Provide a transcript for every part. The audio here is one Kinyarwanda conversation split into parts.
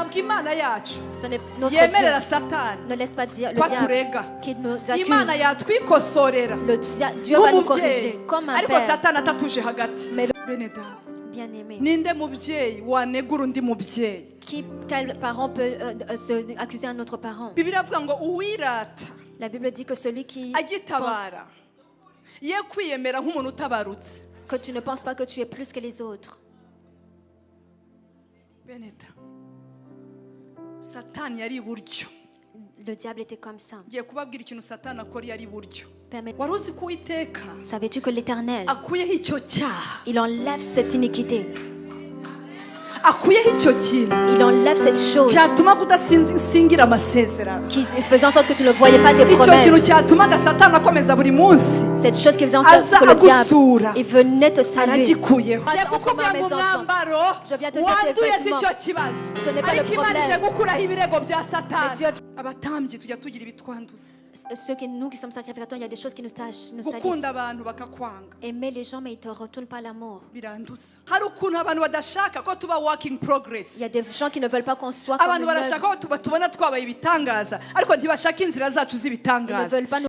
ntabwo imana yacu Ce n'est notre yemerera Dieu. satani Ne laisse pas dire le ko diable aturega. qui nous Imana accuse. yatwikosorera Dieu va nous nk'umubyeyi corriger comme un ariko père. satani atatuje hagati. Mais bene data, bien-aimé, ninde mubyeyi wanegura undi mubyeyi? quel parent peut se accuser un autre parent? Bibiliya avuga ngo uwirata La Bible dit que celui qui pense agitabara ye kwiyemera nk'umuntu utabarutse. que tu ne penses pas que tu es plus que les autres. Beneta, satani yari iburyo. Le diable était comme ça. Ngiye kubabwira ikintu satani akora yari iburyo. Permets- Wari uzi ko Uwiteka Savais-tu que l'Éternel, akuyeho icyo cyaha, il enlève cette iniquité, akuyeho icyo kintu il enlève cette chose cyatuma kudasingira amasezerano, qui faisait en sorte que tu ne voyais pas tes icyo kintu promesses. cyatumaga satani akomeza buri munsi Cette chose qui faisait en sorte aza que le agusura, diable il venait te saluer. aragikuyeho. Entre Ngiye kukubwira mes ngo enfants, umwambaro je viens te dire tes wanduye si vêtements. cyo kibazo, Ce n'est pas le ariko Imana problème. ije gukuraho ibirego bya Mais satani. Dieu a- Abatambyi tujya tugira ibitwanduza, nous qui sommes sacrificateurs, il y a des choses qui nous tâchent, nous salissent. gukunda abantu bakakwanga Aimer les gens, mais ils ne te retournent pas l'amour. biranduza. Hari ukuntu abantu badashaka ko tuba working progress. Il y a des gens qui ne veulent pas qu'on soit comme Abantu une barashaka œuvre. ko tubona twabaye ibitangaza ariko ntibashaka inzira zacu Ils ne z'ibitangaza. veulent pas nous...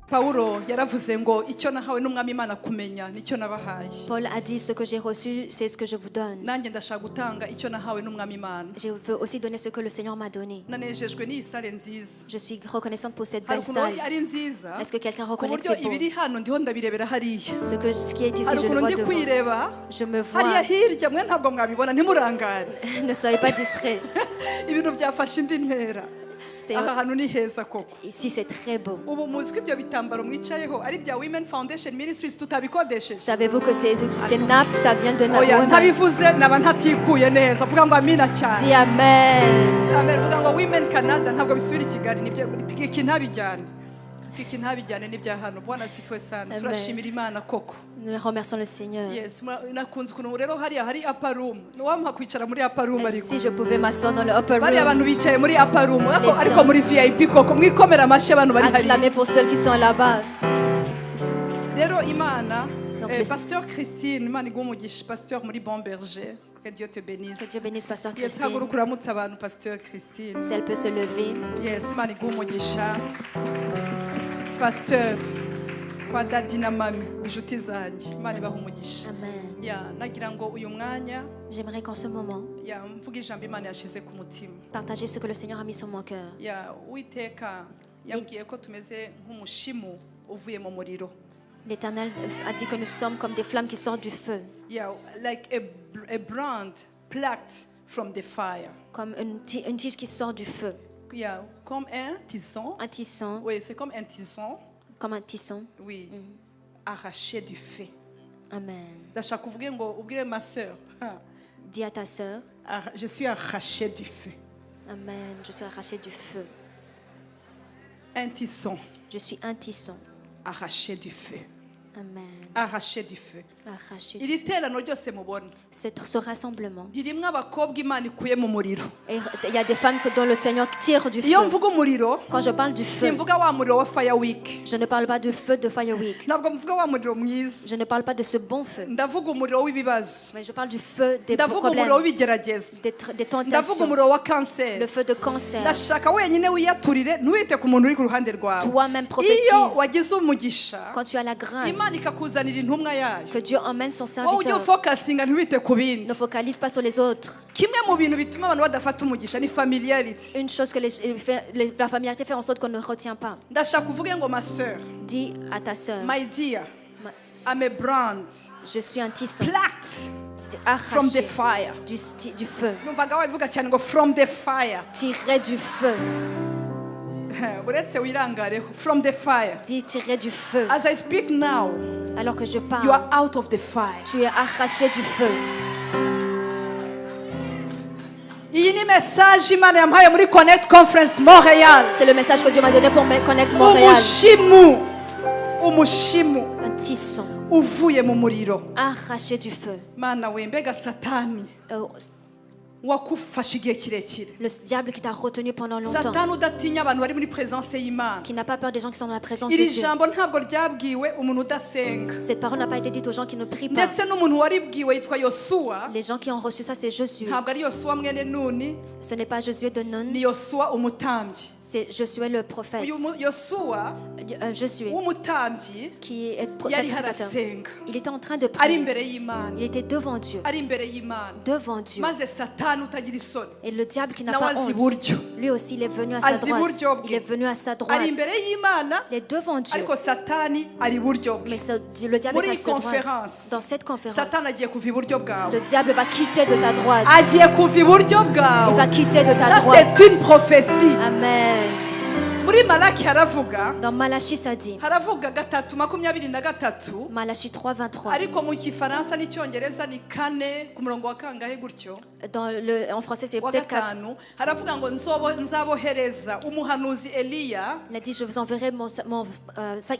Pawulo yaravuze ngo icyo nahawe n'umwami Imana kumenya nicyo nabahaye. Paul a dit, ce que j'ai reçu, c'est ce que je vous donne. Nanjye ndashaka gutanga icyo nahawe n'umwami Imana. Je veux aussi donner ce que le Seigneur m'a donné. Nanejejwe n'iyi sale nziza. Je suis reconnaissante pour cette Hari belle ukuntu salle. ari nziza Est-ce que quelqu'un ku reconnaît que buryo c'est beau? ibiri hano ndiho ndabirebera hariya. Ce qui est ici, Hari je le ukuntu vois ndi devant. kwireba Je me hariya vois. hirya mwe ntabwo mwabibona ntimurangare. Ne soyez pas distraits. Ibintu byafashe indi ntera. C'est- Aha hantu ni heza koko. Ici, c'est très beau. Ubu muzi ko ibyo bitambaro mwicayeho ari bya Women Foundation Ministries tutabikodesheje. Savez-vous que ces nappes, ça vient de Oya Naomi? ntabivuze naba ntatikuye neza vuga ngo amina cyane. Dis Amen. Amen vuga ngo Women Canada ntabwo bisubira i Kigali nibyo iki ntabijyane. Iki ntabijyane n'ibya hano. Bwana sifiwe sana. Amen. Turashimira Imana koko. Nous remercions le Seigneur. Yes, nakunze ukuntu rero hariya hari upper room. Wampa kwicara muri upper room ariko. Si je pouvais m'asseoir dans le upper Bari room, abantu bicaye muri upper room Les ariko gens- muri VIP koko mwikomera amashyi abantu bari hariya. acclamer pour ceux qui sont là-bas. Rero Imana Donc, Pasteur Christine Imana iguha umugisha Pasteur muri Bon Berger que Dieu te bénisse. Que Dieu bénisse Pasteur Yes, Christine. haguruka uramutse abantu Pasteur Christine. Si elle peut se lever. Yes, Imana iguha umugisha Pasteur kwa dadi na mami inshuti zanjye Imana ibaha umugisha. Amen. Ya nagira ngo uyu mwanya J'aimerais qu'en ce moment, ya mvuga ijambo Imana yashize ku mutima. partager ce que le Seigneur a mis sur mon cœur. Ya Uwiteka yambwiye ko tumeze nk'umushimu uvuye mu muriro. L'Éternel a dit que nous sommes comme des flammes qui sortent du feu, Yeah, like a brand plucked from the fire. comme une tige qui sort du feu. Yeah, comme un tisson. Un tisson, Oui, c'est comme un tisson. comme un tisson. Oui, arraché du feu. Amen. Ndashaka kuvuga ngo ubwire ma sœur. Dis à ta sœur, Je suis arraché du feu. Amen, je suis arraché du feu. Un tisson Je suis un tisson. arraché du feu. Amen. Arraché du feu. Arraché. Iri terano ryose mubona Ce rassemblement. ririmo abakobwa Imana ikuye mu muriro. Et il y a des femmes dont le Seigneur tire du Iyo feu. mvuga umuriro Quand je parle du feu, simvuga wa muriro wa Fire Week. je ne parle pas du feu de Fire Week. Ntabwo mvuga wa muriro mwiza. Je ne parle pas de ce bon feu. Ndavuga umuriro w'ibibazo. Mais je parle du feu des Ndavuga problèmes, umuriro w'ibigeragezo. des Ndavuga tentations, umuriro wa le kanseri. feu de cancer. Ndashaka wenyine wiyaturire ntiwite ku muntu uri ku ruhande rwawe. Toi-même Iyo prophétise. wagize umugisha Quand tu as la grâce, Imana ikakuzanira intumwa yayo. que Dieu emmène son Wowe ujye serviteur. ufokasinga ntiwite ku bindi. Ne focalise pas sur les autres. Kimwe mu bintu bituma abantu badafata umugisha ni familiarity. Une chose que la familiarité fait en sorte qu'on ne retient pas. Ndashaka uvuge ngo ma sœur, Dis à ta sœur, my dear, I'm a brand je suis un tisson plucked from the arraché fire. du feu, Numvaga wabivuga cyane ngo from the fire. tiré du feu. Uretse wirangareho from the fire. Dis tiré du feu. As I speak now, Alors que je you parle, are out of the fire. tu es arraché du feu. Iyi ni message Imana yampaye muri Connect Conference Montreal. C'est le message que Dieu m'a donné pour Connect Montréal. Umushimu Un tisson uvuye mu muriro. arraché du feu. Mana we mbega satani wakufashe igihe kirekire. Le diable qui t'a retenu pendant longtemps. Satani udatinya abantu bari muri présence y'Imana. Qui n'a pas peur des gens qui sont dans la présence de Iri Dieu. jambo ntabwo ryabwiwe umuntu udasenga. Cette parole n'a pas été dite aux gens qui ne prient pas. Ndetse n'umuntu waribwiwe yitwa Yosuwa. Les gens qui ont reçu ça, c'est Josué. Ntabwo ari Yosuwa mwene Nuni, Ce n'est pas Josué de Nun, ni Yosuwa umutambyi. c'est Josué le prophète. Uyu Yosuwa Josué w'umutambyi qui est yari sacrificateur. harasenga. Il était en train de Ari prier. imbere y'Imana. Il était devant Dieu. Ari imbere y'Imana. Devant Dieu. Maze Satani utagira isoni. Et le diable qui n'a Nawe pas azi honte, iburyo. lui aussi il est venu à sa Azi droite. iburyo bwe. Il est venu à sa Ari droite. imbere y'Imana, Il est devant Dieu. ariko Satani ari iburyo bwe. Mais le diable Muri est à iyi sa droite. conférence, Dans cette conférence, Satani agiye kuva iburyo bwawe. le diable va quitter de ta droite. Agiye kuva iburyo Il bwawe. va quitter de ta Ça droite. c'est une prophétie. Amen. Muri Malaki haravuga, Dans Malachie, ça dit, haravuga 3:23. Malachie 3, 23. Ariko mu Gifaransa n'icyongereza ni 4 ku murongo wa kangahe gutyo. En français, c'est Wa peut-être 4. gatanu haravuga ngo nzabohereza umuhanuzi Eliya Il a dit, je vous enverrai mon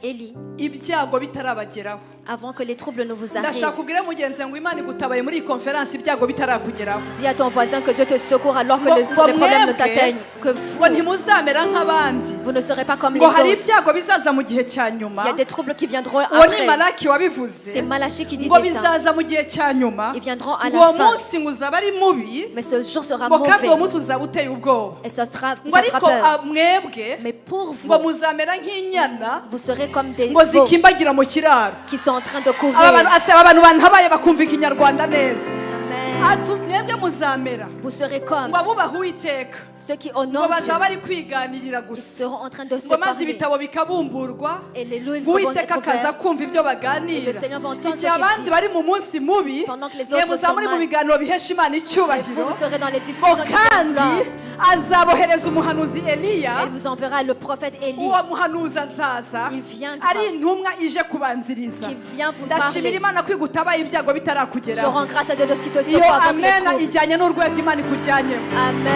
Élie ibyago bitarabageraho. avant que les troubles ne vous arrivent. Ndashaka kubwira mugenzi ngo Imana igutabaye muri iyi conference ibyago bitarakugeraho. Dis à ton voisin que Dieu te secourt alors que Ngo- les ngo problèmes ne mwebwe, t'atteignent. Que ngo ntimuzamera nk'abandi. vous ne serez pas comme les Ngo hari autres. ibyago bizaza mu gihe cya nyuma. Il y a des troubles qui viendront Uwo ni après. Malaki wabivuze. C'est Malachie qui Ngo disait ça. bizaza mu gihe cya nyuma. Ils viendront à Ngo uwo la fin. munsi ngo uzaba ari mubi. Mais ce jour sera Ngo kandi uwo mauvais. munsi uzaba uteye ubwoba. Et ça fera Ngo ariko peur. mwebwe Mais pour vous, ngo muzamera nk'inyana vous serez comme des ngo veaux zikimbagira mu kiraro. qui sont en train de courir. Abantu bantabaye bakumva ikinyarwanda neza. Amen. Ati mwebwe muzamera Vous serez comme ngo abubaha Uwiteka ceux qui ngo honorent Dieu. bazaba bari kwiganirira Ils gusa. seront en train de se Ngo maze parler. ibitabo bikabumburwa. Et les livres vont Uwiteka être akaza ouverts. kumva ibyo baganira. Le Seigneur va entendre Igihe ce qu'il abandi dit. bari mu munsi mubi, Pendant que les mwe autres muzaba sont muri mu mal. biganiro bihesha Imana Vous, icyubahiro. vous serez dans les Ngo discussions qui kandi gloire. azabohereza umuhanuzi Eliya. Elle vous enverra le prophète Élie Uwo muhanuzi azaza Il viendra. ari intumwa ije kubanziriza. qui vient vous Ndashimira parler. Imana ko igutabaye ibyago Je bitarakugeraho. rends grâce à Dieu de ce qui te Iyo secoue avant que les amena troubles. ijyanye n'urwego Imana ikujyanyemo. Amen.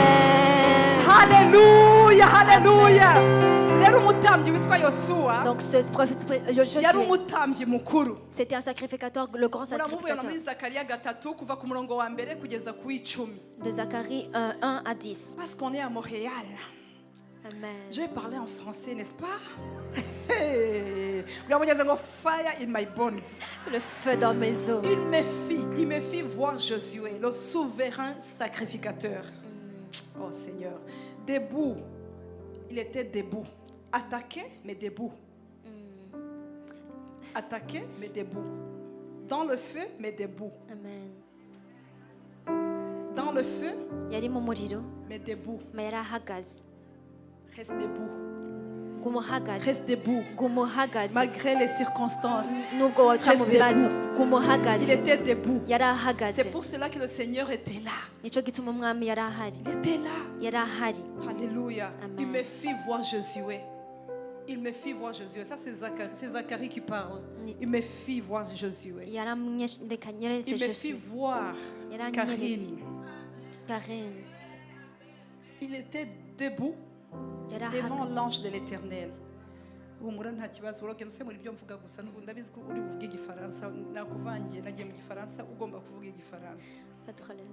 Haleluya, haleluya. Rero umutambyi witwa Yosuwa Donc ce prophète, Josué, yari umutambyi mukuru. c'était un sacrificateur, le grand Muramubona sacrificateur. muri Zakariya 3 kuva ku murongo wa mbere kugeza ku w'icumi. De Zacharie 1 à 10. Parce qu'on est à Montréal. Amen. Je vais parler en français, n'est-ce pas? Muramugeze ngo fire in my bones. Le feu dans mes os. Il me fit voir Josué, le souverain sacrificateur. Oh Seigneur, debout. Il était debout. Attaqué, mais debout. Attaqué, mais debout. Dans le feu, mais debout. Amen. Dans le feu, Yari mu muriro, mais debout. mais yari ahagaze. Reste debout. Gumuhagaze. Reste debout. Gumuhagaze. Malgré les circonstances. Nubwo waca mu Reste bibazo. Il Gumuhagaze. était debout. Yari ahagaze. C'est pour cela que le Seigneur était là. Nico gituma umwami yari ahari. Il était là. Yari ahari. Alléluia. Amen. Il me fit voir Josué. Il me fit voir Josué. Ça, c'est Zacharie qui parle. Il me fit voir Josué. Yaramwerekanye Il me fit Josué. voir Yaranyeretse. Karine. Karine. Il était debout Yari devant ahagaze. l'ange de l'Éternel. humura nta kibazo uragenda usemura ibyo mvuga gusa n'ubu ndabizi ko uri buvuge igifaransa nakuvangiye nagiye mu gifaransa ugomba kuvuga igifaransa. Pas de problème.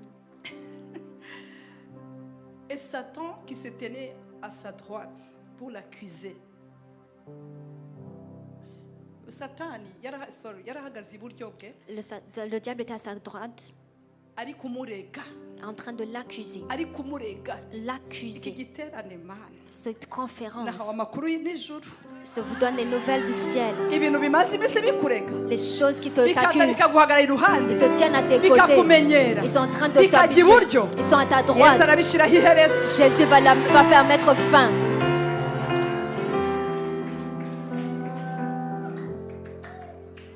Et Satan qui se tenait à sa droite pour l'accuser. Satani yarahagaze iburyo bwe Le diable était à sa droite ari kumurega en train de l'accuser. ari kumurega iki L'accuser. giterane mana Cette conférence nahawe amakuru y'ijuru se vous donne les nouvelles du ciel. ibintu bimaze iminsi bikurega Les choses qui te bikaza t'accusent. bikaguhagarara iruhande Ils se tiennent à tes côtés. bikakumenyera Ils sont en train de bikajya s'habituer. iburyo Ils sont à ta Yesu droite. arabishyiraho iherezo. Jésus va faire mettre fin.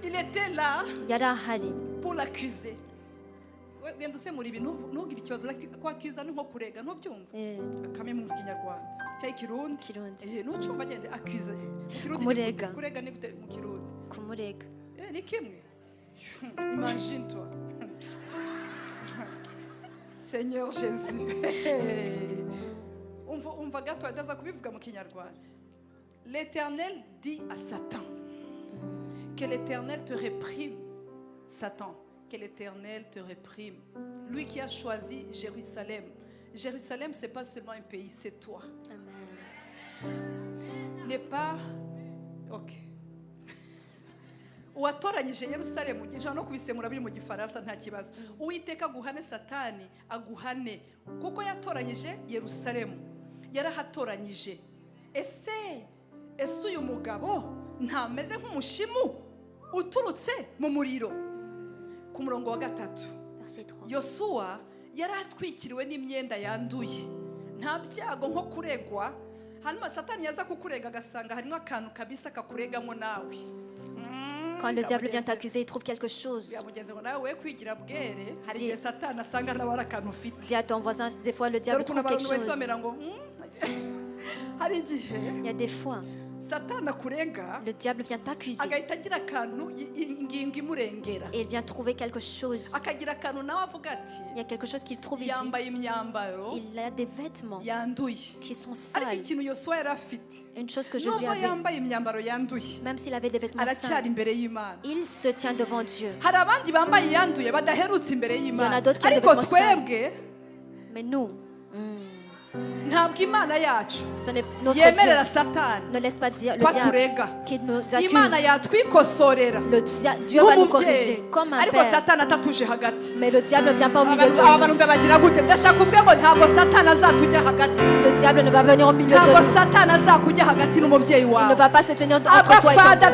Il était là Yari ahari. pour l'accuser. Wenda usemura ibintu ntugire ikibazo kwakiza ni nko kurega ntubyumva akame mu kinyarwanda cyangwa ikirundi Kirundi. ntucyumva agende akuze Kumurega. kurega ni gute mu kirundi Kumurega. ni kimwe imagine toi Seigneur Jésus umva gato ndaza kubivuga mu kinyarwanda. L'Éternel dit à Satan que l'Éternel te réprime Satan que l'Éternel te réprime. Lui qui a choisi Jérusalem. Jérusalem, ce n'est pas seulement un pays, c'est toi. Amen. N'est pas... Ok. uwatoranyije Yerusalemu nshobora no kubisemura biri mu gifaransa nta kibazo. Uwiteka aguhane Satani aguhane kuko yatoranyije Yerusalemu, yarahatoranyije. Ese uyu mugabo ntameze nk'umushimu uturutse mu muriro? Ku murongo wa 3 Verset 3. Yosuwa yari atwikiriwe n'imyenda yanduye, nta byago nko kuregwa. Hanyuma Satani yaza kukurega agasanga harimo akantu kabisa kakuregamo nawe. Quand le diable vient t'accuser, il trouve quelque chose. Dis Dis à ton voisin, des fois le diable trouve quelque chose. Il y a des fois, le diable vient t'accuser et il vient trouver quelque chose. Il y a quelque chose qu'il trouve, il dit, il a des vêtements qui sont sales. Une chose que Jésus avait, même s'il avait des vêtements sales, il se tient devant Dieu. Il y en a d'autres qui ont des vêtements sales. Mais nous, ce n'est notre Dieu. Ne laisse pas dire le diable qui nous accuse. Le Dieu va nous corriger comme un père. Mais le diable ne vient pas au milieu de nous. Le diable ne va venir au milieu de nous. Il ne va pas se tenir entre toi et ton Dieu.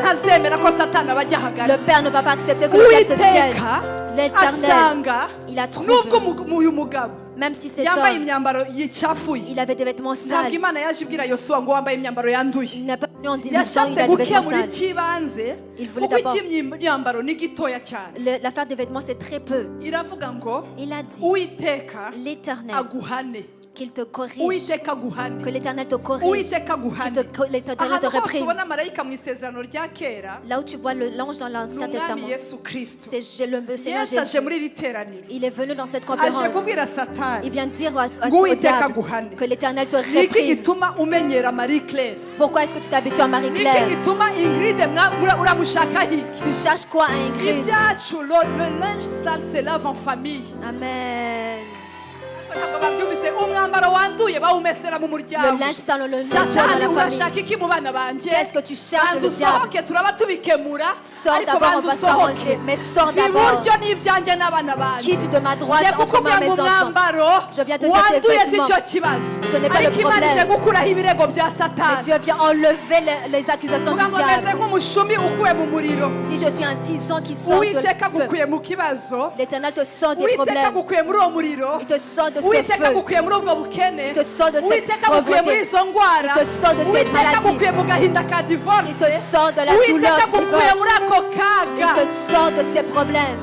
Le père ne va pas accepter que le diable se tienne. L'Éternel, il a trouvé. Même si cet homme, il avait des vêtements sales, il n'a pas venu en disant qu'il a des vêtements sales. Il voulait d'abord. L'affaire des vêtements, c'est très peu. Il a dit, l'Éternel, qu'il te corrige, que l'Éternel te corrige, que l'Éternel te réprime. Là où tu vois l'ange dans l'Ancien Testament, c'est le Seigneur Jésus. Il est venu dans cette conférence. Il vient dire au diable que l'Éternel te réprime. Pourquoi est-ce que tu t'habitues à Marie-Claire? Tu cherches quoi à Ingrid? Le linge sale se lave en famille. Amen. Le linge sale, le linge dans la famille. Qu'est-ce que tu cherches, le diable? Sors d'abord, on va s'arranger. Mais sors d'abord. Quitte de ma droite entre moi et mes enfants. Je viens te dire tes vêtements. Ce n'est pas le problème. Mais Dieu vient enlever les accusations du diable. Si je suis un tison qui sort de feu, l'Éternel te sort des problèmes. Il te sort de ce feu. Il te sort de cette pauvreté. Il te sort de cette maladie. Il te sort de la douleur du divorce. Il te sort de ces problèmes.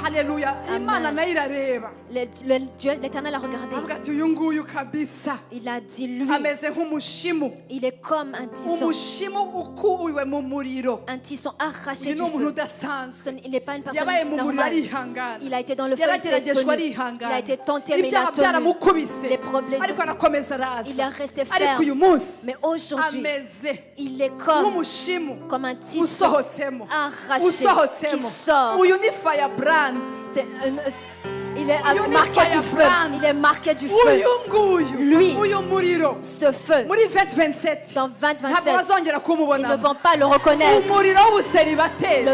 Alléluia. L'Éternel a regardé. Il a dit, lui, il est comme un tisson. Un tisson arraché du feu. Il n'est pas une personne normale. Il a été dans le feu, il a été tenté, mais il a tenu. Les problèmes, il est resté ferme. Mais aujourd'hui, il est comme un tisson arraché qui sort. Il est marqué du feu. Il est marqué du feu. Lui, ce feu, dans 2027, ils ne vont pas le reconnaître. Le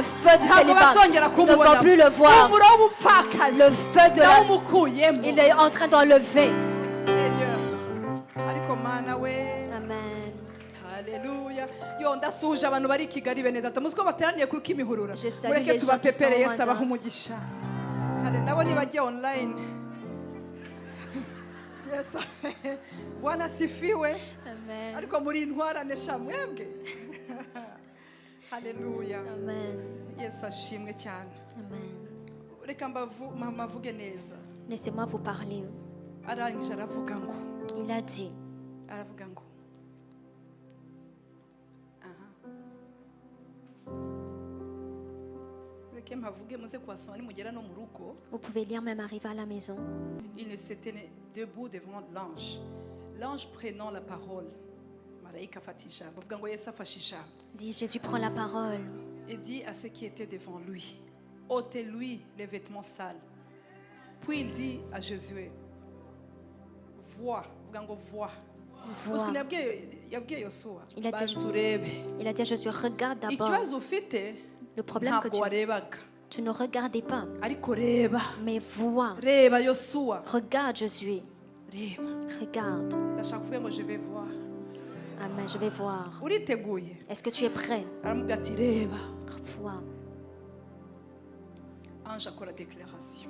feu du célibat, ils ne vont plus le voir. Le feu de la... Il est en train d'enlever. Amen. Alléluia. Yo ndasuhuje abantu bari Kigali bene data muziko bateraniye ku Kimihurura. Je salue les gens qui sont Mureke au Yesu abaha umugisha. Nabo nibajye online. Yes. Bwana sifiwe. Amen. Ariko muri intwarane sha mwebwe. Haleluya. Amen. Yesu ashimwe cyane. Amen. Reka mbavuge neza. Laissez-moi vous parler. Arangije aravuga ngo. Il a dit. Aravuga ngo. Vous pouvez lire même arriver à la maison. Il ne se tenait debout devant l'ange. L'ange prenant la parole. Dit Jésus prend la parole. Et dit à ceux qui étaient devant lui. ôtez-lui les vêtements sales. Puis il dit à Josué, vois, vois. Vois. Il a dit à Josué, regarde d'abord. Le problème que tu ne regardais pas, mais vois. Regarde Josué. Regarde. Je vais voir. Amen, je vais voir. Est-ce que tu es prêt? Vois. Ange akora déclaration.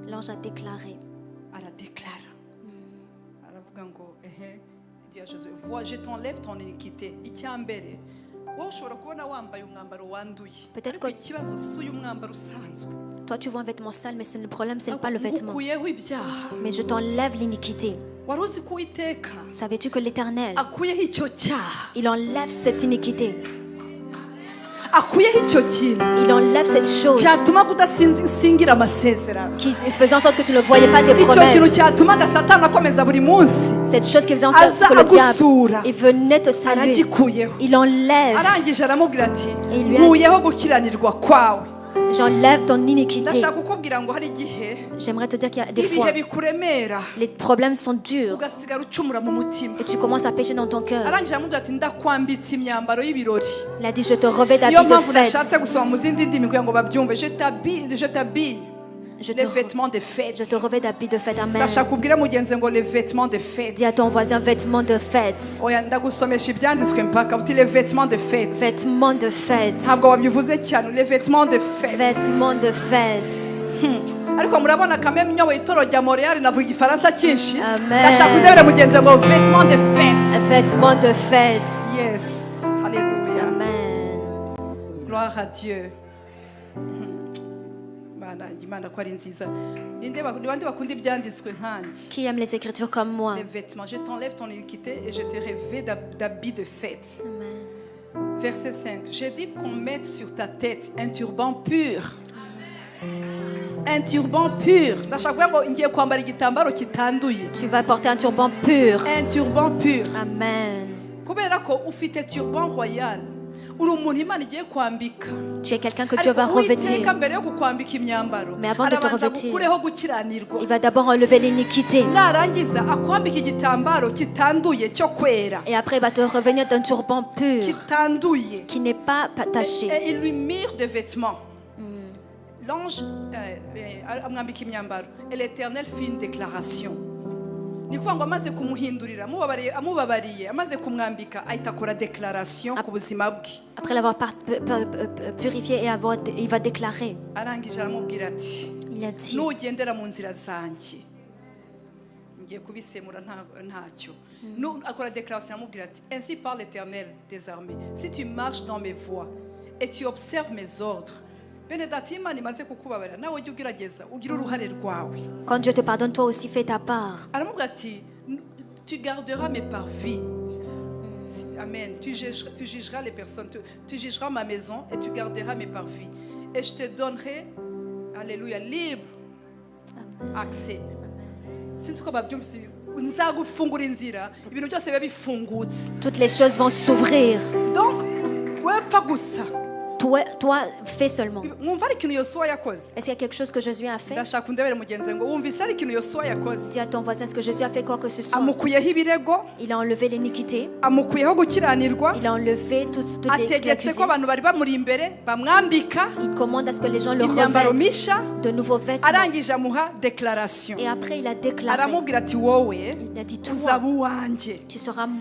L'ange a déclaré. Aradéclare. Aravuga ngo dit à Josué, vois, je t'enlève ton iniquité. Icyambere wowe ushobora kubona wambaye umwambaro wanduye. Ariko ikibazo si uyu mwambaro usanzwe. Toi tu vois un vêtement sale, mais le problème c'est pas le vêtement. Ukuyeho ibyaha. Mais je t'enlève l'iniquité. Wari uzi ko Uwiteka Savais-tu que l'Éternel, akuyeho icyo cyaha. il enlève cette iniquité. Akuyeho icyo kintu. Il enlève cette chose cyatuma kudasingira amasezerano. qui faisait en sorte que tu ne voyais pas tes Icyo kintu promesses. cyatumaga Satani akomeza buri munsi. Cette chose qui faisait en sorte que le diable il venait te saluer. Aragikuyeho. Il enlève. Arangije aramubwira ati Et il lui a dit, nkuyeho gukiranirwa kwawe. j'enlève ton iniquité. Ndashaka kukubwira ngo hari igihe J'aimerais te dire qu'il y a des fois, ibihe bikuremera les problèmes sont durs ugasigara ucumura mu mutima. et tu commences à pécher dans ton cœur. Arangije aramubwira ati ndakwambitse imyambaro y'ibirori. Il a dit, je te revais Niyo d'habits de mpamvu fête. nashatse gusoma mu zindi ndimi kugira ngo babyumve. Je t'habille Je les te, vêtements de fête. je te revais d'habits de fête. Amen. Ndashaka kubwira mugenzi ngo les vêtements de fête. Dis à ton voisin, vêtements de fête. Oya ndagusomesha ibyanditswe mpaka uti les vêtements de fête. Vêtements de fête. Ntabwo wabivuze cyane les vêtements de fête. Vêtements de fête. Ariko murabona kameme nyowe itoro rya Montreal navuga igifaransa cyinshi. Amen. Ndashaka kudebera mugenzi ngo vêtements de fête. Vêtements de fête. Yes. Alléluia. Amen. Gloire à Dieu. Imana ko ari nziza. Ninde bakunda ibyanditswe nkanjye. Qui aime les Écritures comme moi? Les vêtements. Je t'enlève ton iniquité et je te revêt d'habits de fête. Amen. Verset 5. J'ai dit qu'on mette sur ta tête un turban pur. Un turban pur. Ndashaka ngo ngiye kwambara igitambaro kitanduye. Tu vas porter un turban pur. Un turban pur. Amen. Kubera ko ufite turban royal. Uri umuntu Imana igiye kwambika. Tu es quelqu'un que Dieu va revêtir. Mbere yo kukwambika imyambaro. Mais avant de te revêtir, gukureho gukiranirwa. il va d'abord enlever l'iniquité. Narangiza akwambika igitambaro kitanduye cyo kwera. Et après, il va te revenir d'un turban pur Kitanduye. qui n'est pas taché. Et il lui mire de vêtements. L'ange amwambika imyambaro. Et l'Éternel fit une déclaration. Ni kuvuga ngo amaze kumuhindurira amubabariye amaze kumwambika ahita akora déclaration ku buzima bwe. Après l'avoir purifié et il va déclarer. Arangije aramubwira ati Il a dit, nugendera mu nzira zanjye ngiye kubisemura ntacyo. Akora déclaration aramubwira ati ainsi parle l'Éternel des armées, si tu marches dans mes voies et tu observes mes ordres. Quand Dieu te pardonne, toi aussi fais ta part. Tu garderas mes parvis. Amen. Tu jugeras les personnes. Tu jugeras ma maison et tu garderas mes parvis. Et je te donnerai, alléluia, libre accès. Toutes les choses vont s'ouvrir. Donc, toi, fais seulement. Est-ce qu'il y a quelque chose que Josué a fait? Dis à ton voisin, est-ce que Josué a fait quoi que ce soit? Il a enlevé l'iniquité. Il a enlevé toutes les excuses. Il commande à ce que les gens le revêtent de nouveaux vêtements. Et après, il a déclaré. Il a dit, toi, tu seras mien.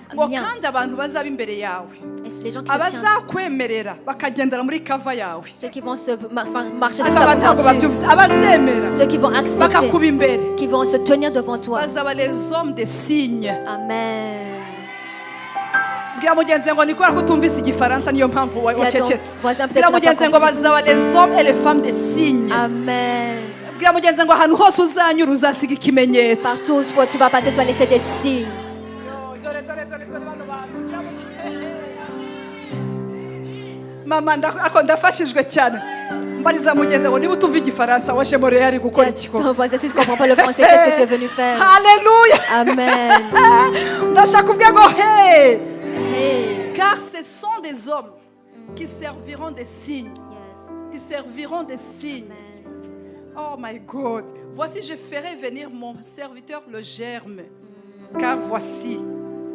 Et les gens qui se tiennent, ceux qui vont se marcher sur ta couverture, ceux qui vont accepter, qui vont se tenir devant toi. Les hommes des signes. Amen. Dis à ton voisin, peut-être les hommes et les femmes des signes. Amen. Partout où tu vas passer, tu vas laisser des signes. Mama ndafashijwe cyane mbariza mugenzi ngo niba utumva igifaransa waje Montreal gukora iki ko ton voisin si tu comprends pas le français qu'est-ce que tu es venu faire? Alléluia. Amen. Ndashaka kuvuga ngo hey car ce sont des hommes qui serviront des signes. Ils serviront de signes. Amen. Oh my God. Voici, je ferai venir mon serviteur le germe. Car voici,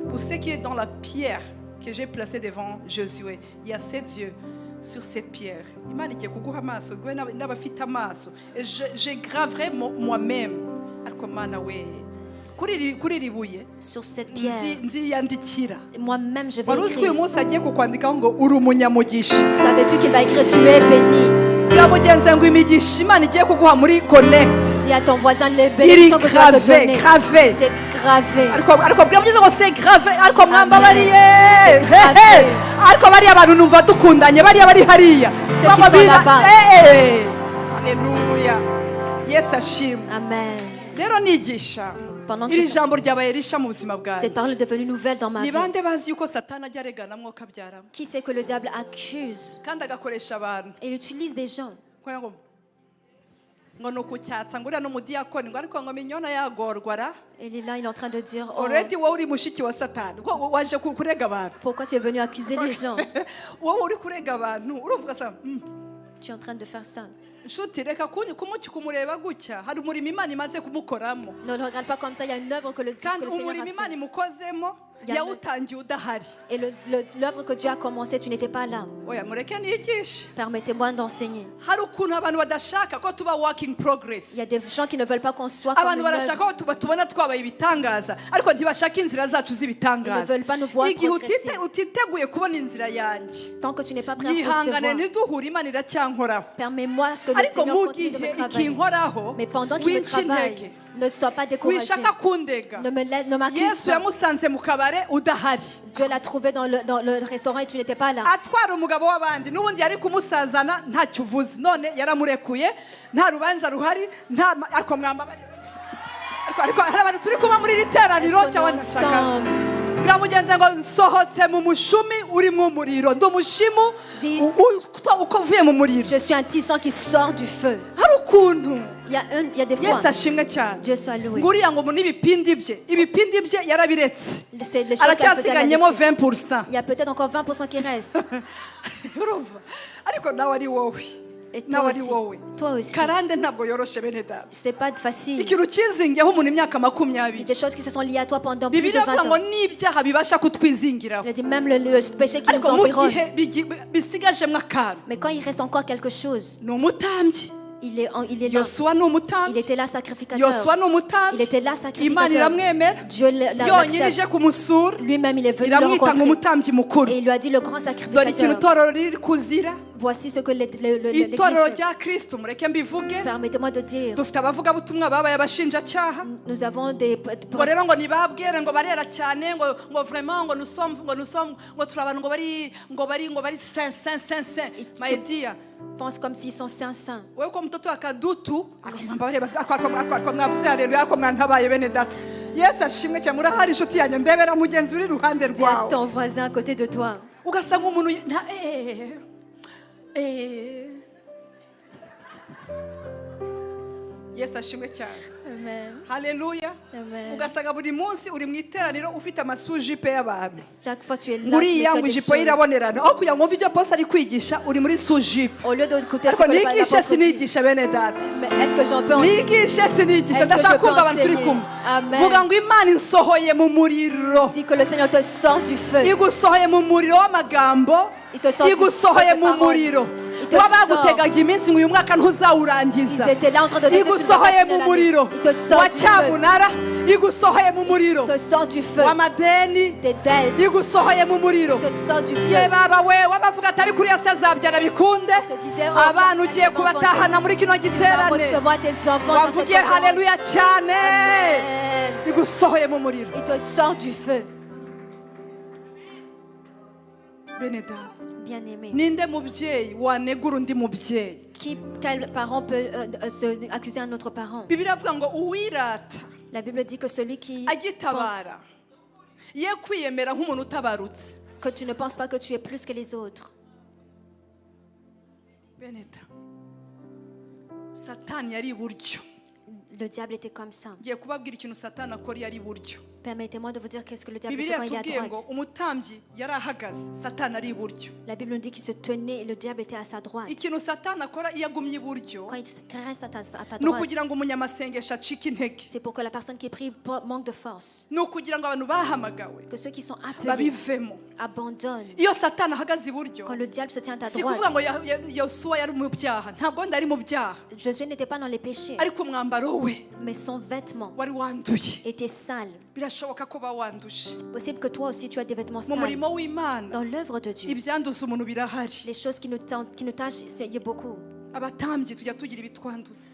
pour ce qui est dans la pierre que j'ai placée devant Josué, il y a 7 yeux sur cette pierre. Et je graverai moi-même. Sur cette pierre, nziyandikira. moi-même je vais Wari uzi ko uyu écrire. munsi agiye kukwandikaho ngo uri umunyamugisha. Savais-tu qu'il va écrire tu es béni? Bwira mugenzi ngo imigisha Imana igiye kuguha muri connect. Dis à ton voisin les Il bénédictions est que tu vas te gravé, donner. gravé. C'est gravé. ariko bwira mugenzi ngo c'est grave ariko mwambabariye. C'est gravé. Ariko bariya abantu numva dukundanye bariya bari hariya. Ceux qui sont là-bas. Haleluya. Yesu ashimwe. Amen. Rero nigisha. Pendant que Iri je- jambo ryabaye risha mu buzima bwanjye. Cette parole est devenue nouvelle dans ma Ni vie. bande bazi yuko Satani ajya aregana mwuka abyaramo Qui sait que le diable accuse kandi agakoresha abantu. et il utilise des gens. Kubera ngo ni ukucyatsa ngo uriya ni umudiyakoni ngo ariko ngo minyona yagorwa ra. Et il est là, il est en train de dire oh, Already wowe uri mushiki wa Satani ko waje kurega abantu. pourquoi tu es venu accuser les gens? Wowe uri kurega abantu urumva sa Tu es en train de faire ça. nshuti reka kumureba gutya hari umurimo Imana imaze kumukoramo Ne le regarde pas comme ça, il y a une œuvre que le kandi Seigneur umurimo a Imana fait. imukozemo Yana- yawutangiye udahari. Et l'œuvre que Dieu a commencée, tu n'étais pas là. Oya mureke niyigishe. Permettez-moi d'enseigner. Hari ukuntu abantu badashaka ko tuba working progress. Il y a des gens qui ne veulent pas qu'on soit comme Abantu une barashaka œuvre. ko tubona twabaye ibitangaza ariko ntibashaka inzira zacu Ils ne z'ibitangaza. veulent pas nous voir Igihe progresser. utiteguye kubona inzira yanjye Tant que tu n'es pas prêt à yihangane recevoir, ntiduhure Imana iracyankoraho. permets-moi à ce que le Ariko Seigneur mu continue de gihe me travailler. ikinkoraho Mais pendant qu'il me winca intege travaille, ne sois pas découragé. wishaka kundega. Ne m'accuse Yesu pas. yamusanze mu kabare udahari Dieu l'a trouvé dans le restaurant et tu n'étais pas là. atwara umugabo w'abandi n'ubundi yari kumusazana ntacyo uvuze none yaramurekuye nta rubanza ruhari ariko mwambabare ariko hari abantu turi kuba muri iri teraniro Est-ce qu'on cyangwa est ndashaka ensemble? bwira mugenzi ngo nsohotse mu mushumi urimo umuriro ndi umushimu Si. uko uvuye mu muriro. Je suis un tisson qui sort du feu. Hari ukuntu Il y a des fois, Yesu ashimwe cyane Dieu soit loué. ngo uriya ngo n'ibipindi bye yarabiretse C'est les choses qu'elle faisait à la aracyasiganyemo laisser. 20%. Il y a peut-être encore 20% qui restent. urumva ariko nawe ari wowe Et toi nawe ari aussi. wowe Toi aussi. karande ntabwo yoroshe bene data C'est pas facile. ikintu kizingiyeho umuntu imyaka Il y a 20. des choses qui se sont liées à toi pendant plus de Bibiliya 20 avuga ngo ans. n'ibyaha bibasha kutwizingiraho Il a dit même le péché qui nous ariko mu environne. gihe bisigajemo akantu Mais quand il reste encore quelque chose, ni umutambyi il est là. yosuwa ni Il umutambyi était là sacrificateur. yosuwa ni Il umutambyi était là imana sacrificateur. iramwemera Dieu yonyine ije l'accepte. kumusura Lui-même, il est venu le iramwita ngo rencontrer. umutambyi mukuru. Et il lui a dit le grand Dore ikintu sacrificateur. itorero riri kuzira Voici ce que itorero l'Église rya kristo mureke mbivuge Permettez-moi de dire, dufite abavugabutumwa babaye abashinjacyaha nous avons des ngo rero ngo nibabwire ngo barera cyane ngo vraiment ngo nous sommes ngo turi abantu ngo bari saint my dear pensent comme s'ils sont saints. wewe ko mtoto akadutu ariko mwavuze haleluya ariko mwantabaye bene data Yesu ashimwe cyane murahari inshuti yanjye ndebera mugenzi uri iruhande Dis à rwawe ton voisin à côté de toi. ugasanga umuntu Yesu ashimwe cyane Amen. haleluya Amen. ugasanga buri munsi uri mu iteraniro ufite amasujipe y'abantu Chaque fois tu es là, nguriya tu as ngo des ijipo ye choses. irabonerana aho kugira ngo wumve ibyo Pawulo ari kwigisha uri muri sujipe Au lieu d'écouter ce ariko que nigishe l'apôtre dit. sinigishe bene data Mais est-ce que j'en peux enseigner? nigishe sinigishe Est-ce que ndashaka je peux kumva abantu turi enseigner? kumwe Amen. vuga ngo imana insohoye mu muriro Dis que le Seigneur te sort du feu. igusohoye mu muriro w'amagambo Il te sort du igusohoye feu de mu parole. muriro Il te wabagutegaga iminsi ngo uyu mwaka ntuzawurangiza Ils étaient là en train de dire que tu ne vas igusohoye pas mu finir muriro l'année. Il te sort wa du feu. cyamunara igusohoye mu muriro Il te sort du feu. w'amadeni Tes dettes. igusohoye mu muriro Il te sort du feu. ye baba we wabavuga atari kuri yose azabyara bikunde Je te disais, oh, abantu ugiye kubatahana muri kino tu vas giterane recevoir tes enfants dans cette wavugiye conférence. haleluya cyane Amen. igusohoye mu muriro Il te sort du feu. bene data Bien-aimé. ninde mubyeyi wanegura undi mubyeyi Quel parent peut se accuser un autre parent? bibiliya avuga ngo uwirata La Bible dit que celui qui pense agitabara ye kwiyemera nk'umuntu utabarutse que tu ne penses pas que tu es plus que les autres. beneta satani yari iburyo Le diable était comme ça. ngiye kubabwira ikintu satani akora iyo ari iburyo Permettez-moi de vous dire qu'est-ce que le diable fait Bibiliya quand il est à yatubwiye ngo droite. umutambyi yari ahagaze satani ari iburyo. La Bible nous dit qu'il se tenait et le diable était à sa droite. Ikintu satani akora iyo agumye iburyo Quand il reste à ta ni droite, ukugira ngo umunyamasengesho acike intege, c'est pour que la personne qui prie manque de force. ni ukugira ngo abantu bahamagawe Que ceux qui sont appelés babivemo. abandonnent. Iyo satani ahagaze iburyo Quand le diable se tient à ta si kuvuga ngo droite, yosuwa yari mu byaha, ntabwo wenda ari mu byaha, Josué n'était pas dans les péchés, ariko umwambaro we mais son vêtement wari wanduye. était sale. Birashoboka ko bawanduje C'est possible que toi aussi tu as des vêtements mu sales. murimo w'Imana. Dans l'œuvre de Dieu, Ibyanduza umuntu birahari. les choses qui nous tâchent, il y a beaucoup. Abatambyi tujya tugira ibitwanduza,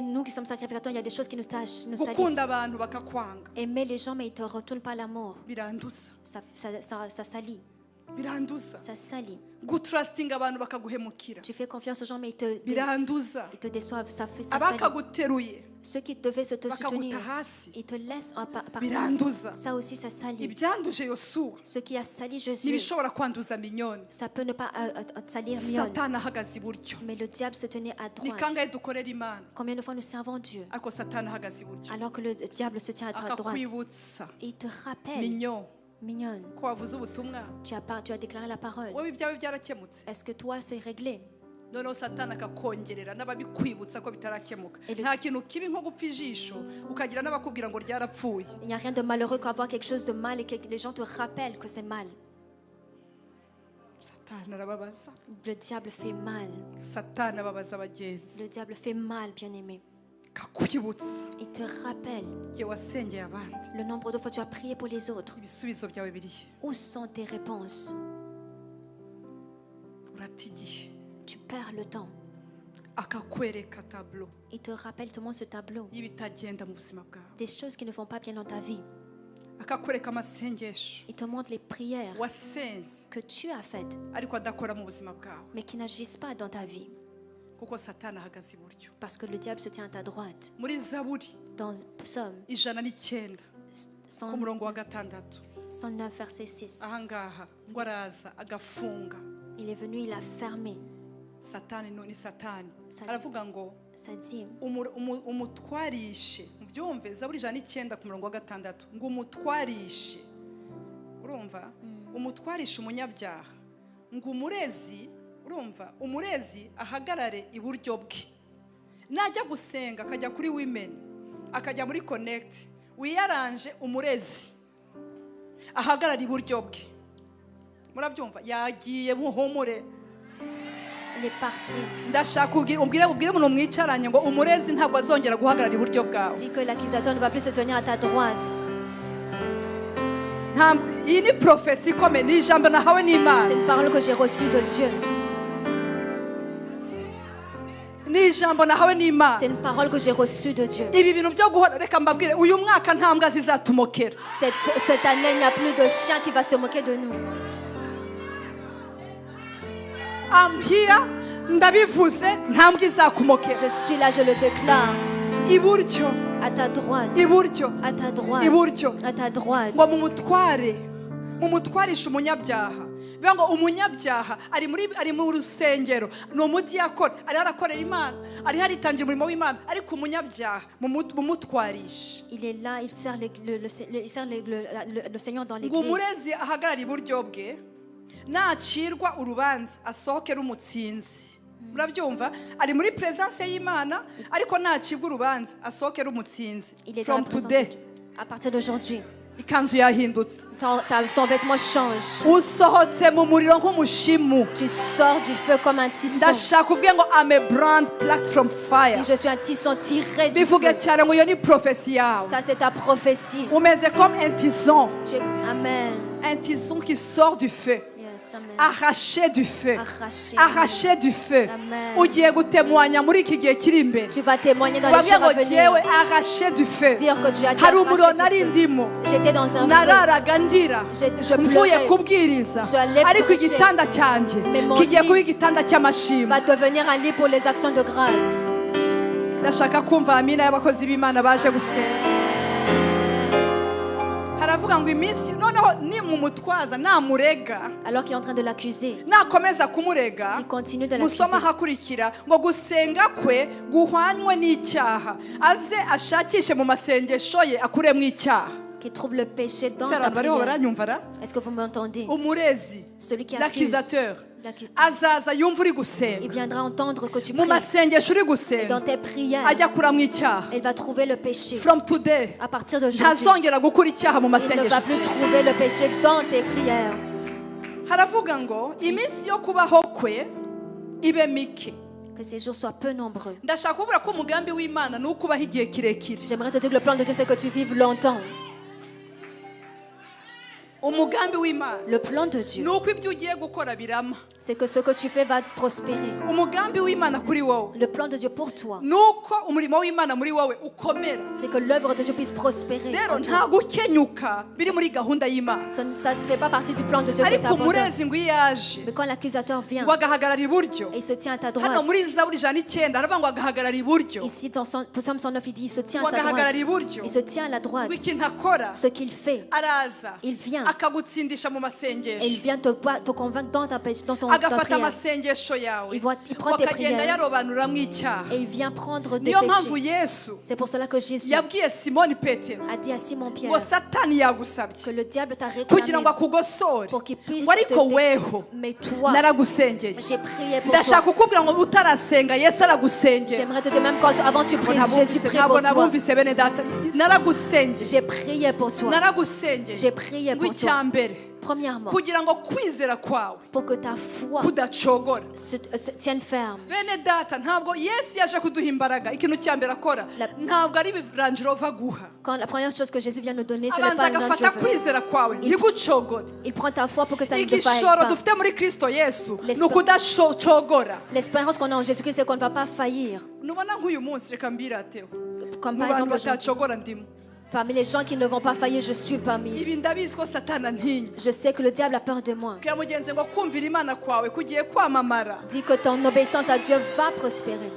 Nous qui sommes sacrificateurs, il y a des choses qui nous tâchent, nous salissent. gukunda abantu bakakwanga Aimer les gens, mais ils ne te retournent pas l'amour. biranduza, Ça salit. biranduza. Ça salit. Gutrustinga abantu bakaguhemukira Tu fais confiance aux gens, mais biranduza. ils te déçoivent. Ça salit. Abakaguteruye Ceux qui devaient te soutenir, bakaguta hasi ils te laissent par terre. biranduza. Ça aussi, ça salit. Ibyanduje Yosuwa Ce qui a sali Jésus, ntibishobora kwanduza Minyoni. ça peut ne pas salir Mion. Satani ahagaze iburyo. Mais le diable se tenait à Ni droite. kangahe dukorera Imana Combien de fois nous servons Dieu ariko Satani ahagaze iburyo, alors que le diable se tient à ta droite? akakwibutsa Et il te rappelle, Minyo mignonne, ko wavuze ubutumwa, tu as déclaré la parole. wowe ibyawe byarakemutse. Est-ce que toi, c'est réglé? Noneho Satani akakongerera n'ababikwibutsa ko bitarakemuka. Et le- Nta kintu kibi nko gupfa ijisho ukagira n'abakubwira ngo ryarapfuye. Il n'y a rien de malheureux qu'avoir quelque chose de mal et que les gens te rappellent que c'est mal. Satani arababaza, Le diable fait mal. Satani ababaza abagenzi, Le diable fait mal, bien-aimé. akakwibutsa Il te rappelle igihe wasengeye abandi. le nombre de fois tu as prié pour les autres. Ibisubizo byawe birihe? Où sont tes réponses? Urata igihe, Tu perds le temps. akakwereka tablo Il te rappelle, te montre ce tableau. y'ibitagenda mu buzima bwawe, Des choses qui ne vont pas bien dans ta vie. akakwereka amasengesho Il te montre les prières wasenze que tu as faites, ariko adakora mu buzima bwawe, mais qui n'agissent pas dans ta vie. kuko Satani ahagaze iburyo. Parce que le diable se tient à ta droite. Muri Zaburi Dans Psaume 109 ku murongo wa 6, 109, verset 6, ahangaha ngo araza agafunga. il est venu, il a fermé. Satani ni Satani Satani. aravuga ngo Ça dit, umutwarishe, mubyumve, Zaburi 109 ku murongo wa 6 ngo umutwarishe, urumva, umutwarishe umunyabyaha, ngo umurezi, urumva, umurezi ahagarare iburyo bwe. Najya gusenga akajya kuri women, akajya muri connect, wiyaranje umurezi ahagarara iburyo bwe. Murabyumva, yagiye muhumure. il est parti. Ndashaka ubwire umuntu mwicaranye ngo umurezi ntabwo azongera guhagarara iburyo bwawe. Dit que l'accusateur ne va plus se tenir à ta droite. Iyi ni prophecy ikomeye, ni ijambo nahawe C'est n'Imana, une parole que j'ai reçue de Dieu. ni ijambo nahawe n'Imana. C'est une parole que j'ai reçue de Dieu. Ibi bintu byo guhora, reka mbabwire, uyu mwaka nta mbwa zizatumokera. Cette année, il n'y a plus de chien qui va se moquer de nous. I'm here, ndabivuze, nta mbwa izakumokera. Je suis là, je le déclare. Iburyo, À ta droite. iburyo, À ta droite. iburyo, À ta droite. ngo mumutwarishe umunyabyaha. Bivuga ngo umunyabyaha ari mu rusengero, ni umudiyakoni, ari harakorera Imana, ari haritangira umurimo w'Imana, ariko umunyabyaha mumutwarishe. Il est là, il sert le Seigneur dans Ngo l'église. umurezi ahagarara iburyo bwe, nacirwa urubanza asohokera umutsinzi. Murabyumva, ari muri presence y'Imana, ariko nacirwa urubanza asohokera umutsinzi. Il est dans la From présence today, de Dieu. À partir d'aujourd'hui, ikanzu yahindutse. ton vêtement change. Usohotse mu muriro nk'umushimu. Tu sors du feu comme un tisson. Ndashaka kuvuga ngo I'm a brand plucked from fire. Si je suis un tisson tiré du Bivuge feu. cyane ngo iyo ni prophecy yawe. Ça, c'est ta prophétie. Umeze comme un tison, Amen. un tison qui sort du feu. Yes, amen. Arraché du feu. Arraché. Arraché du feu. Amen. Ugiye gutemwanya muri iki gihe kiri imbere. Tu vas témoigner dans les Bavuga jours à ngo venir. jyewe arraché du feu. Dire que tu as été Hari umuriro arraché nari du feu. ndimo, J'étais dans un feu. nararaga ndira, Je mvuye pleurais. kubwiriza, J'allais ariko prêcher. igitanda cyanjye Mais mon kigiye lit kuba igitanda cy'amashimwe. Va devenir un lit pour les actions de grâce. Ndashaka kumva amina y'abakozi b'Imana baje gusenga. Haravuga ngo iminsi noneho nimumutwaza namurega, Alors qu'il est en train de l'accuser. nakomeza kumurega, S'il continue de musoma l'accuser. hakurikira ngo gusenga kwe guhwanywe n'icyaha, aze ashakishe mu masengesho ye akuremo icyaha. qui trouve le péché dans Se sa abantu bariho prière. baranyumva ra? Est-ce que vous m'entendez? Umurezi, Celui qui accuse, l'accusateur, azaza yumva uri il gusenga viendra entendre que tu mu pries. masengesho uri Et gusenga dans tes prières, ajya kuramwa icyaha. il va trouver le péché. From today À partir d'aujourd'hui, ntazongera gukora icyaha mu il ne masengesho va plus usenga. trouver le péché dans tes prières. Haravuga ngo iminsi yo kubaho kwe ibe mike. Que ces jours soient peu nombreux. Ndashaka kuvuga ko umugambi w'Imana ni ukubaho igihe kirekire. J'aimerais te dire que le plan de Dieu, c'est que tu vives longtemps. Umugambi w'Imana Le plan de Dieu, ni uko ibyo ugiye gukora birama. c'est que ce que tu fais va prospérer. Umugambi w'Imana kuri wowe Le plan de Dieu pour toi, ni uko umurimo w'Imana muri wowe ukomera. c'est que l'œuvre de Dieu puisse prospérer. Rero en toi. nta gukenyuka biri muri gahunda y'Imana. Ça ne fait pas partie du plan de Dieu que tu Ariko abandonnes. umurezi ngo iyo yaje Mais quand l'accusateur vient ngo agahagarara iburyo, et il se tient à ta hano droite, muri Zaburi 109 haravuga ngo agahagarara iburyo, ici dans Psaume 109, il dit il se tient ngo à sa agahagarara droite. iburyo, Il se tient à la droite. ngo ikintu akora Ce qu'il fait, araza il vient akagutsindisha mu et il masengesho, vient te convaincre dans ta ta agafata prière. amasengesho yawe Il prend tes akagenda prières yarobanuramo icyaha. et il vient prendre des Niyo mpamvu péchés. Yesu C'est pour cela que Jésus yabwiye Simoni Petero a dit à Simon Pierre ngo Satani que yagusabye le diable t'a kugira ngo réclamé akugosore, pour qu'il puisse ngo ariko te weho mais toi, naragusengeye. j'ai prié pour Ndashaka toi. kukubwira ngo utarasenga Yesu aragusengera. J'aimerais te dire, même quand avant tu pries, Jésus prie Ntabwo pour toi. nabumvise bene data, naragusengeye, J'ai prié pour toi. naragusengeye. J'ai prié ngo pour toi. icya mbere Premièrement, kugira ngo kwizera kwawe pour que ta foi kudacogora. se tienne ferme. Bene data, ntabwo Yesu yaje kuduha imbaraga. Ikintu cya mbere akora ntabwo ari Range Rover guha, Quand la première chose que Jésus vient nous donner, ce n'est abanza pas une agafata Range Rover. kwizera kwawe ntigucogore. Il prend ta foi pour que ça ne te faille Igishoro pas. dufite muri Kristo Yesu ni L'espoir. ukudacogora. L'espérance qu'on a en Jésus-Christ, c'est qu'on ne va pas faillir. Nubona nk'uyu munsi reka mbirateho Comme mu par bantu exemple, aujourd'hui, batacogora ndimo. parmi les gens qui ne vont pas faillir, je suis parmi. Ibi ndabizi ko Satani antinya. Je sais que le diable a peur de moi. Bwira mugenzi ngo kumvira Imana kwawe kugiye kwamamara. Dis que ton obéissance à Dieu va prospérer.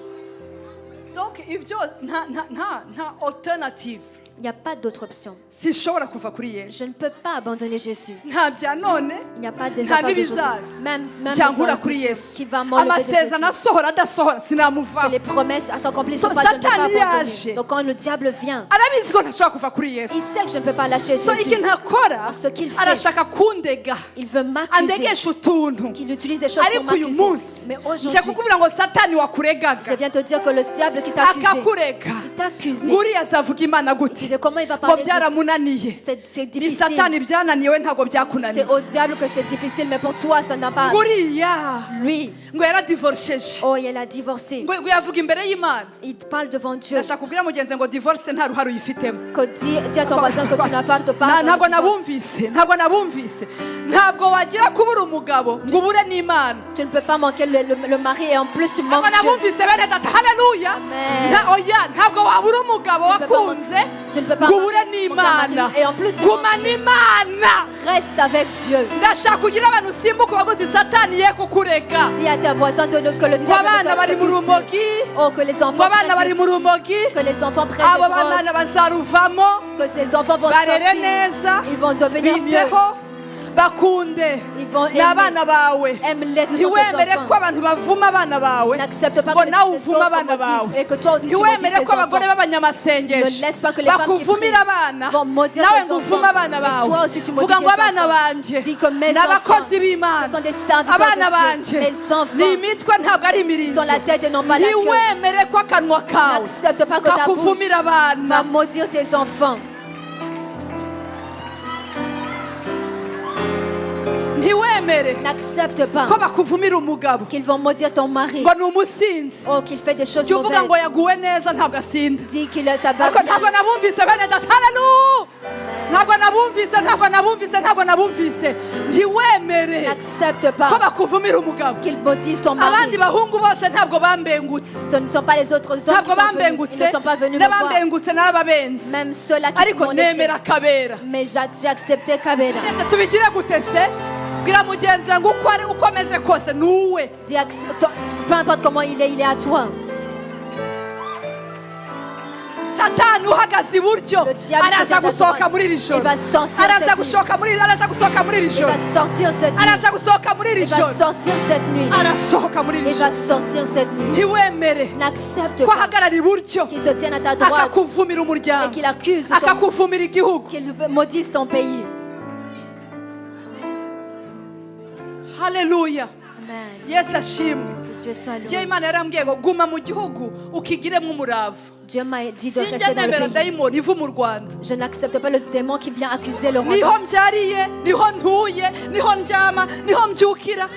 Donc ibyo nta alternative. Il n'y a pas d'autre option. Sinshobora kuva kuri Yesu. Je ne peux pas abandonner Jésus. Nta bya none Il n'y a pas des nta affaires n'ibizaza d'aujourd'hui. Même byangura le kuri futur Yesu. qui va m'enlever de Jésus. Amasezerano asohora adasohora Que sinamuvaho. les promesses s'accomplissent So, ou pas, je ne peux pas Satani abandonner. yaje. Donc quand le diable vient, Arabizi ko ntashobora kuva kuri il Yesu. sait que je ne peux pas lâcher So Jésus. ikintu akora Ce qu'il fait, arashaka kundega il veut m'accuser, andegesha utuntu. qu'il utilise des choses pour Ariko uyu m'accuser. munsi Mais nje aujourd'hui, kukubwira ngo Satani je wakuregaga viens te dire que le diable qui t'a accusé, akakurega il t'a accusé. nguriya azavuga Imana Tu gute sais comment il va ngo parler de- byaramunaniye. C'est Ni difficile. Satani byananiye we ntabwo C'est byakunaniye. au diable que c'est difficile, mais pour toi, ça n'a pas. nguriya Lui, ngo yaradivorceje oh, il a divorcé. ngo yavuga imbere y'Imana. Il parle devant Dieu. Ndashaka kubwira mugenzi ngo divorce nta ruhare uyifitemo. Que dis à ton voisin que tu n'as pas de part. dans Ntabwo le divorce. nabumvise ntabwo wagira kubura umugabo ngo ubure n'Imana. Tu ne peux pas manquer le mari et en plus tu Ntabwo manques Dieu. nabumvise bene data, haleluya. Amen. Oya, ntabwo wabura umugabo Tu ne peux pas wakunze tu ne peux pas ngo ubure manquer n'Imana. ton mari et en plus tu Guma manques Dieu. n'Imana. Reste avec Dieu. Ndashaka kugira abantu usimbuka bavuga uti Satani ye kukurega. Dis à tes voisins que le Ngo diable abana ne bari te mu puisse rumogi, plus. Oh, que les ngo enfants abana bari prennent mu rumogi, que les enfants prennent abo des drogues, bana bazaruvamo, que ces enfants vont barere sortir. neza, Ils vont devenir mieux. biteho, bakunde. Ils vont Ni abana bawe. aime-les, ce sont tes Ntiwemere ko enfants. abantu bavuma abana bawe, N'accepte pas ngo que nawe les uvume autres abana maudissent bawe. et que toi aussi tu Ntiwemere maudisses ko tes abagore enfants. b'abanyamasengesho Ne laisse pas que les femmes qui bakuvumira prient abana, vont maudire nawe tes ngo enfants. uvume abana Et bawe. toi aussi tu maudis Vuga tes ngo abana enfants. banje Dis que mes ni abakozi enfants, b'Imana, ce sont des serviteurs abana de banje Dieu. Mes enfants, ni imitwe ntabwo ari ils imirizo. sont la tête et non pas la queue. Ntiwemere ko akanwa kawe N'accepte pas que ta bouche kakuvumira abana. va maudire tes enfants. Ntiwemere N'accepte pas ko bakuvumira umugabo qu'ils vont maudire ton mari. ngo ni umusinzi. Oh, qu'il fait des choses Jya uvuga ngo mauvaises. yaguwe neza ntabwo asinda. Dis qu'il ça va Ariko bien. ntabwo nabumvise bene data, haleluya. ntabwo nabumvise. Ntiwemere N'accepte ko pas bakuvumira umugabo. qu'ils maudissent ton Abandi mari. bahungu bose ntabwo bambengutse. Ce ne sont pas les autres hommes qui Ntabwo sont venus. Ils bambengutse. ne sont pas venus me voir. N'abambengutse n'ababenzi. Même ceux-là qui Ariko m'ont laissé. nemera kabera. Mais j'ai accepté Kabera. Ese tubigire gute se? Bwira mugenzi ngo uko ameze kose ni uwe. Dis, peu importe comment il est à toi. satani uhagaze iburyo Le diable qui araza est à gusohoka droite, muri iri il joro va sortir araza cette nuit. gusohoka muri iri Il joro va sortir cette nuit. araza gusohoka muri iri Il va joro sortir cette nuit. arasohoka muri iri Il va joro sortir cette nuit. ntiwemere N'accepte ko pas ahagarara iburyo qu'il se tienne à ta droite akakuvumira et umuryango qu'il accuse ton, akakuvumira igihugu qu'il maudisse ton pays. haleluya Amen. yesu ashimwe Que Dieu soit njyewe loué. imana yarambwiye ngo guma mu gihugu ukigiremo umurava Dieu m'a dit de sinjya rester dans nemera le pays. dayimoni iva mu rwanda Je n'accepte pas le démon qui vient accuser le niho roi. mbyariye niho ntuye niho ndyama niho mbyukira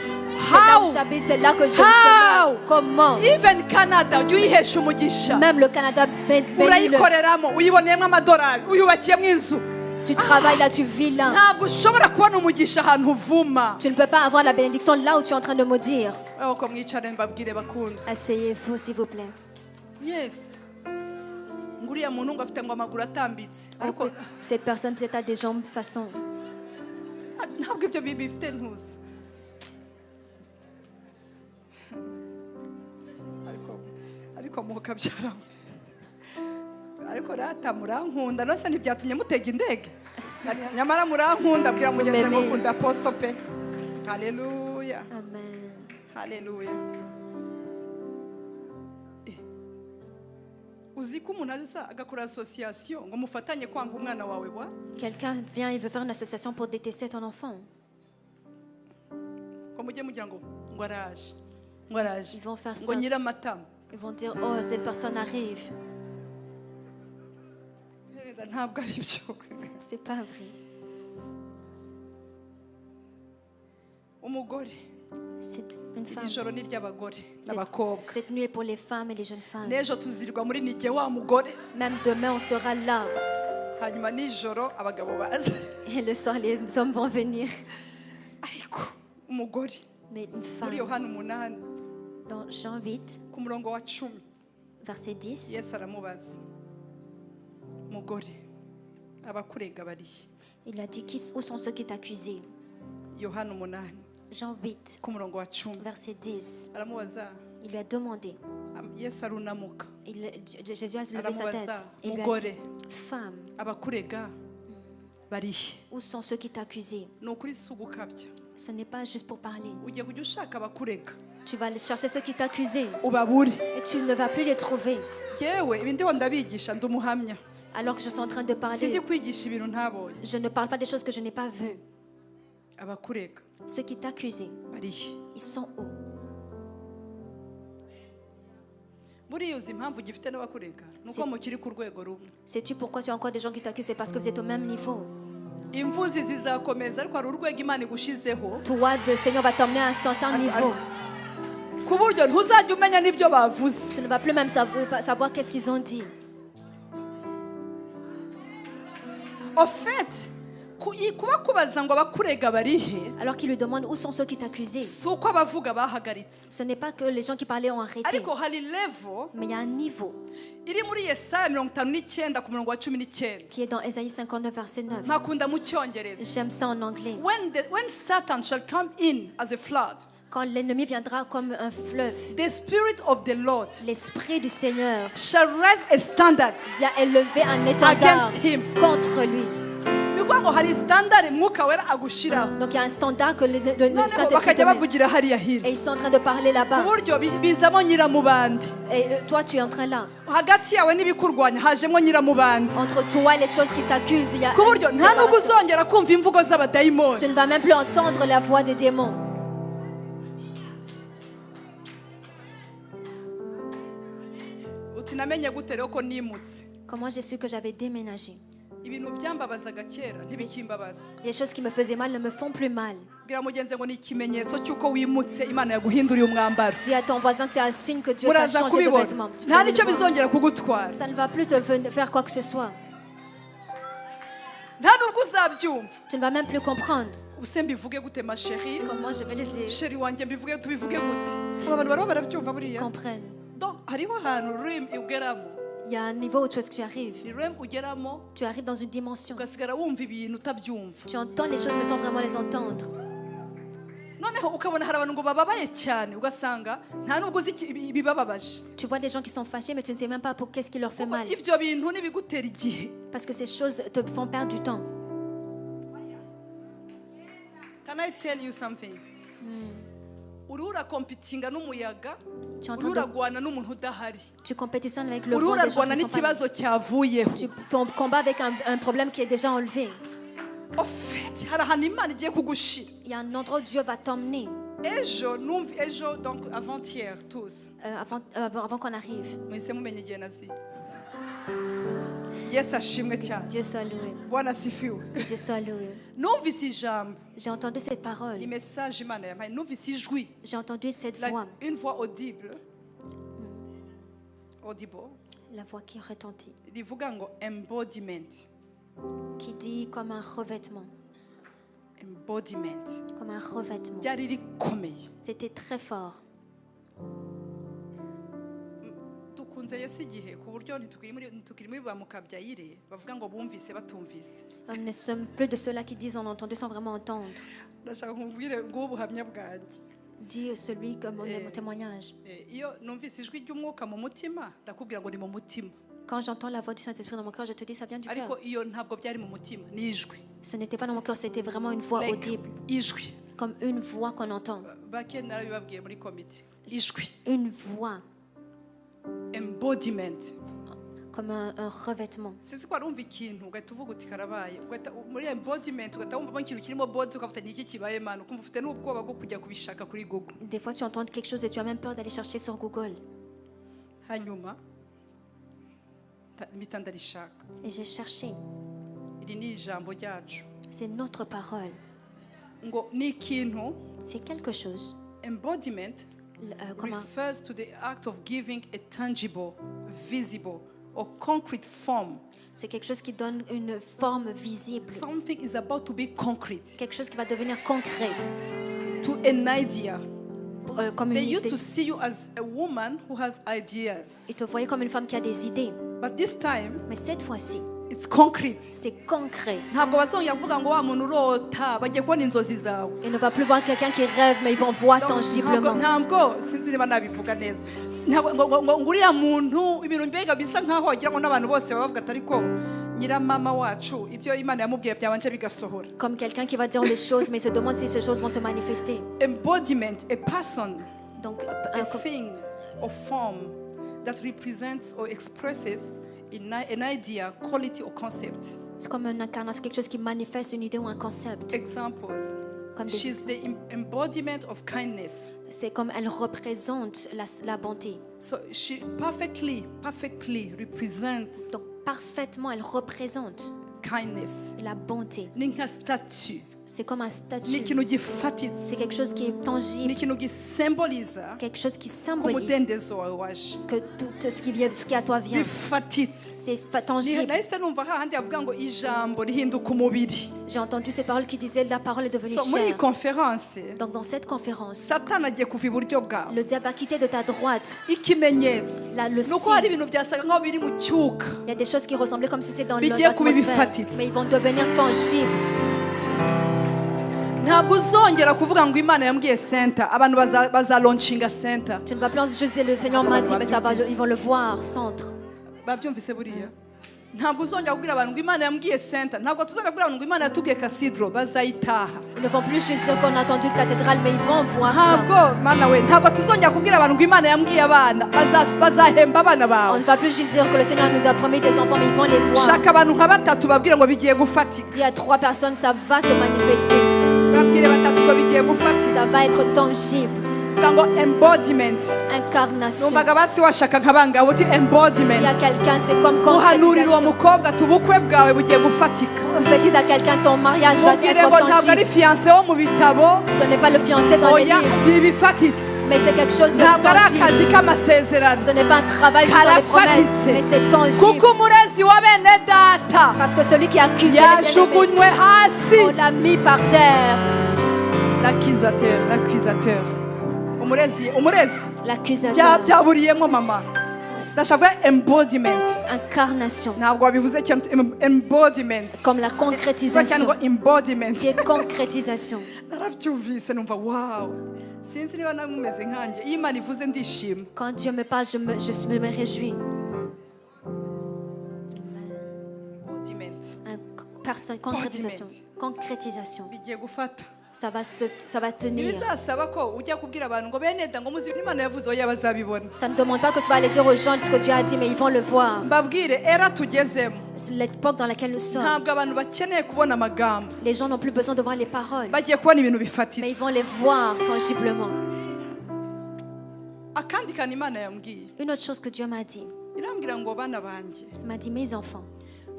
C'est là où how j'habite, c'est là que je How? demeure. Comment? even canada ujya uyihesha umugisha Même le Canada bénit-le. urayikoreramo uyiboneyemo amadolari uyubakiyemo inzu Tu travailles là, tu vis là. ntabwo ushobora kubona umugisha ahantu uvuma Tu ne peux pas avoir la bénédiction là où tu es en train de maudire. ko mwicare mbabwire bakunda Asseyez-vous, s'il vous plaît. yes nguriya muntu ngo afite ngo amaguru atambitse Oh, ariko cette personne peut-être a des jambes façon. ntabwo ibyo bifite ntuzi ariko mukabyara ariko rata murankunda nose ntibyatumye mutega indege nyamara murankunda abwira mugenzi ngo kunda poso pe haleluya Amen. haleluya uzi ko umuntu aza agakora association ngo mufatanye kwanga umwana wawe wa Quelqu'un vient et veut faire une association pour détester ton enfant. ngo mujye mugira ngo araje ngo araje Ils vont faire ngo ça. nyiramatama Ils vont dire, oh, cette personne arrive. ntabwo ari byo C'est pas vrai. umugore C'est une femme. iri joro ni iry'abagore n'abakobwa Cette nuit est pour les femmes et les jeunes femmes. n'ejo tuzirirwa muri nige wa mugore Même demain, on sera là. hanyuma nijoro abagabo baza Et le soir, les hommes vont venir. ariko umugore Mais une muri femme, yohana 8 dans Jean 8, ku murongo wa 10 verset 10, yesu aramubaza mugore abakurega barihe il lui a dit, où sont ceux qui t'accusaient? yohana 8 Jean 8, ku murongo wa 10 verset 10, aramubaza il lui a demandé. yesu arunamuka Jésus a levé sa Aramubaza, tête et lui a mugore dit, femme, abakurega barihe où sont ceux qui t'accusaient? ni ukuri si ugukabya Ce n'est pas juste pour parler. ugiye kujya ushaka abakurega Tu vas aller chercher ceux qui t'accusaient ubabure et tu ne vas plus les trouver. yewe ibi ndiho ndabigisha ndi umuhamya Alors que je suis en train de sindi parler, kwigisha ibintu ntabonye je ne parle pas des choses que je n'ai pas vues. abakurega Ceux qui t'accusaient, barihe ils sont où? buriya uzi impamvu gifite n'abakurega ni uko mukiri ku rwego rumwe Sais-tu pourquoi tu as encore des gens qui t'accusent? C'est parce que vous êtes au même niveau. imvuzi zizakomeza ariko hari urwego imana igushizeho Toi, le Seigneur va t'emmener à un certain niveau. ku buryo ntuzajya umenya n'ibyo bavuze Tu ne vas plus même savoir qu'est-ce qu'ils ont dit. ofete kuba kubaza ngo abakurega barihe Alors qu'il lui demande où sont ceux qui t'accusaient. si uko abavuga bahagaritse Ce n'est pas que les gens qui parlaient ont arrêté. ariko hari levo Mais il y a un niveau iri muri yesaya 59 ku murongo wa 19 qui est dans Ésaïe 59, verset 9. nkakunda mu cyongereza J'aime ça en anglais. when Satan shall come in as a flood, Quand l'ennemi viendra comme un fleuve, the spirit of the Lord l'Esprit du Seigneur shall raise a standard vient élever un étendard against him. contre lui. ni ukuvuga ngo hari standard mwuka wera agushiraho Donc il y a un standard que le noneho Saint-Esprit te bakajya met. bavugira hariya Et hino ils sont en train de parler ku là-bas. buryo bizamo nyiramubandi Et toi, tu es en train là. hagati yawe n'ibikurwanya hajemo nyiramubandi Entre toi et les choses qui t'accusent, il y a ku buryo une nta nubwo séparation. uzongera kumva imvugo z'abadayimoni Tu ne vas même plus entendre la voix des démons. uti namenye gute rero ko nimutse Comment j'ai su que j'avais déménagé? ibintu byambabazaga kera ntibikimbabaza Les choses qui me faisaient mal ne me font plus mal. bwira mugenzi ngo ni ikimenyetso cy'uko wimutse imana yaguhinduriye umwambaro Dis à ton voisin que c'est un signe que Dieu t'a muraza changé de kubibona vêtements. Tu nta vas le nicyo voir. bizongera kugutwara Ça ne va plus te faire quoi que ce soit. nta nubwo uzabyumva Tu ne vas même plus comprendre. ubuse mbivuge gute masheri Comment je vais le dire? sheri wanjye tubivuge gute aba bantu bariho barabyumva buriya Comprenne. Donc, hariho ahantu rim ugeramo Il y a un niveau où tu arrives. ni rim ugeramo Tu arrives dans une dimension. ugasigara wumva ibintu utabyumva Tu entends les choses mais sans vraiment les entendre. noneho ukabona hari abantu ngo bababaye cyane ugasanga nta nubwo uzi ibibababaje. Tu vois des gens qui sont fâchés, mais tu ne sais même pas pour qu'est-ce qui leur fait mal. Ibyo bintu nibigutera igihe. Parce que ces choses te font perdre du temps. Can I tell you something? Urura competinga n'umuyaga, urura gwana n'umuntu udahari. Tu compétitionnes avec le vent Urura des gens gwana qui sont pas là. n'ikibazo cyavuyeho. Tu combats avec un problème qui est déjà enlevé. En fait, hari ahantu Imana igiye kugushira. Il y a un endroit où Dieu va t'emmener. Ejo donc avant-hier tous. Avant qu'on arrive. Mwese mumenye igihe nazi. Yesu ashimwe cyane. Dieu soit loué. Bwana sifiwe. Dieu soit loué. Numvise ijambo. J'ai entendu cette parole. Ni message Imana yampaye. Numvise ijwi. J'ai entendu cette voix. Une voix audible. Audible. La voix qui retentit. Rivuga ngo embodiment. Qui dit comme un revêtement. Embodiment. Comme un revêtement. Byari rikomeye. C'était très fort. Dukunze Yesu igihe ku buryo ntitukiri muri ba mukabyayire bavuga ngo bumvise batumvise. Nous ne sommes plus de ceux-là qui disent on a entendu sans vraiment entendre. Ndashaka kumbwire ngo ubuhamya bwanjye. Dit celui comme mon témoignage. Iyo numvise ijwi ry'umwuka mu mutima ndakubwira ngo ni mu mutima. Quand j'entends la voix du Saint-Esprit dans mon cœur, je te dis ça vient du cœur. Ariko iyo ntabwo byari mu mutima ni ijwi. Ce n'était pas dans mon cœur, c'était vraiment une voix audible. Ijwi. Comme une voix qu'on entend. Bake narabibabwiye muri committee. Ijwi. Une voix. Embodiment. Comme un revêtement. Sinzi ko arumva ikintu ugahita uvuga uti karabaye. Muri embodiment ugahita wumva ikintu kirimo body ukavuga ni iki kibaye mana ukumva ufite n'ubwoba bwo kujya kubishaka kuri Google. Des fois tu entends quelque chose et tu as même peur d'aller chercher sur Google. Hanyuma mpita ndarishaka. Et j'ai cherché. Iri ni ijambo ryacu. C'est notre parole. Ngo ni ikintu. C'est quelque chose. Embodiment refers to the act of giving a tangible, visible or concrete form. C'est quelque chose qui donne une forme visible. Something is about to be concrete. Quelque chose qui va devenir concret. To an idea. Comme They une used idée. to see you as a woman who has ideas. Ils te voyaient comme une femme qui a des idées. But this time, Mais cette fois-ci, it's concrete. c'est concret. Ntabwo bazongera kuvuga ngo wa muntu urota bagiye kubona inzozi zawe. Il ne va plus voir quelqu'un qui rêve, mais ils vont voir tangiblement. Ntabwo sinzi niba nabivuga neza. Ngo uriya muntu ibintu mbega bisa nkaho wagira ngo n'abantu bose baba bavuga atari ko nyiramama wacu ibyo Imana yamubwiye byabanje bigasohora. Comme quelqu'un qui va dire les choses, mais se demande si ces choses vont se manifester. Embodiment, a person, Donc, a thing or form that represents or expresses an idea, quality or concept. c'est comme une incarnation, quelque chose qui manifeste une idée ou un concept. Examples. Comme des She's the embodiment of kindness. C'est comme elle représente la bonté. So she perfectly represents Donc, parfaitement, elle représente kindness. la bonté. Ni nka statue. C'est comme un statut. Ni ikintu gifatitse. C'est quelque chose qui est Ni tangible. ikintu gisymboliza Quelque chose qui ko symbolise umudendezo wawe waje. que tout ce qui à toi vient. Bifatitse. C'est tangible. Nahise numva hahandi avuga ngo ijambo rihinduka umubiri. J'ai entendu ces paroles qui disaient la parole est devenue So muri iyi chair. konferanse Donc dans cette conférence, Satani agiye kuva iburyo bwawe. le diable va quitter de ta droite Ikimenyetso le nuko hari signe. ibintu byasaga nkaho biri mu cyuka. Il y a des choses qui ressemblaient comme si c'était dans Bigiye kuba l'atmosphère, ibifatitse. mais ils vont devenir tangibles. Ntabwo uzongera kuvuga ngo Imana yambwiye center abantu bazalaunchinga center. Tu ne vas plus juste dire le Seigneur m'a dit, mais ils vont le voir, centre. Babyumvise buriya ntabwo uzongera kubwira abantu ngo Imana yambwiye center. Ntabwo tuzongera kubwira abantu ngo Imana yatubwiye cathedral bazayitaha. Ils ne vont plus juste dire qu'on a entendu cathédrale, mais ils vont voir ça. Ntabwo mana we ntabwo tuzongera kubwira abantu ngo Imana yambwiye abana bazahemba abana On bawe. ne va plus juste dire que le Seigneur nous a promis des enfants, mais ils vont les voir. Shaka abantu nka batatu babwire ngo bigiye gufatika. Dis à 3 personnes, ça va se manifester. Babwire batatu ngo bigiye gufatika. Ça va être tangible. Vuga ngo embodiment. Incarnation. Numvaga basi washaka nkabanga uti embodiment. Dis à quelqu'un, c'est comme Uhanurira uwo concrétisation. mukobwa tubukwe bwawe bugiye gufatika. Dis à quelqu'un, ton mariage va Mubwire être ngo ntabwo ari tangible. fiancé wo mu bitabo. Ce n'est pas le fiancé dans les Oya livres, ntibifatitse. mais c'est quelque chose de Ntabwo ari tangible. akazi k'amasezerano. Ce n'est pas un travail juste dans les promesses, mais c'est tangible. kuko umurezi wa bene data Parce que celui qui accuse les bien-aimés, yajugunywe hasi. on l'a mis par terre. L'accusateur umurezi L'accusateur. byaburiyemo mama ndashaka embodiment incarnation, ntabwo wabivuze cyane embodiment comme la concrétisation, cyangwa embodiment qui est concrétisation. narabyumvise numva wow sinzi niba namwe mumeze nkanjye iyo Imana ivuze ndishima Quand Dieu me parle, je me réjouis. embodiment Concrétisation. Concrétisation. bigiye gufata Ça va tenir. ntibizasaba ko ujya kubwira abantu ngo bene da ngo muzi ibyo Imana yavuze oya bazabibona Ça ne demande pas que tu vas aller dire aux gens ce que tu as dit, mais ils vont le voir. mbabwire era tugezemo C'est l'époque dans laquelle nous sommes. ntabwo abantu bakeneye kubona amagambo Les gens n'ont plus besoin de voir les paroles, bagiye kubona ibintu mais ils bifatitse vont les voir tangiblement. akandi kantu Imana yambwiye Une autre chose que Dieu m'a dit, irambwira ngo bana banjye il m'a dit, mes enfants,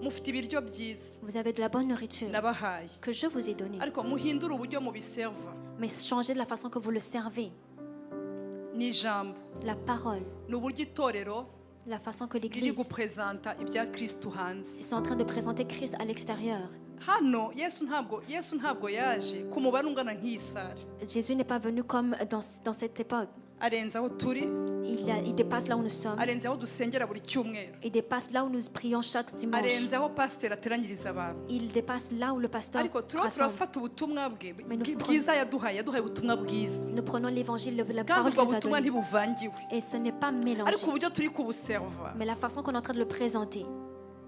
mufite ibiryo byiza vous avez de la bonne nourriture nabahaye que je vous ai donnée, ariko muhindure uburyo mubiserva mais changez de la façon que vous le servez. n'ijambo La parole, ni uburyo itorero la façon que riri l'Église, gupresenta ibya Kristo hanze ils sont en train de présenter Christ à l'extérieur. hano Yesu ntabwo yaje ku mubare ungana nk'iyi sare Jésus n'est pas venu comme dans cette époque. arenze aho turi Il dépasse là où nous sommes. arenze aho dusengera buri cyumweru Il dépasse là où nous prions chaque dimanche. arenze aho pasiteri ateranyiriza abantu Il dépasse là où le pasteur ariko turiho rassemble. turafata ubutumwa bwe Mais nous bwiza yaduhaye ubutumwa bwiza Nous prenons l'évangile, la kandi parole ubwo qu'il nous a butumwa donnée. ntibuvangiwe Et ce n'est pas mélangé. ariko uburyo turi kubuserva Mais la façon qu'on est en train de le présenter.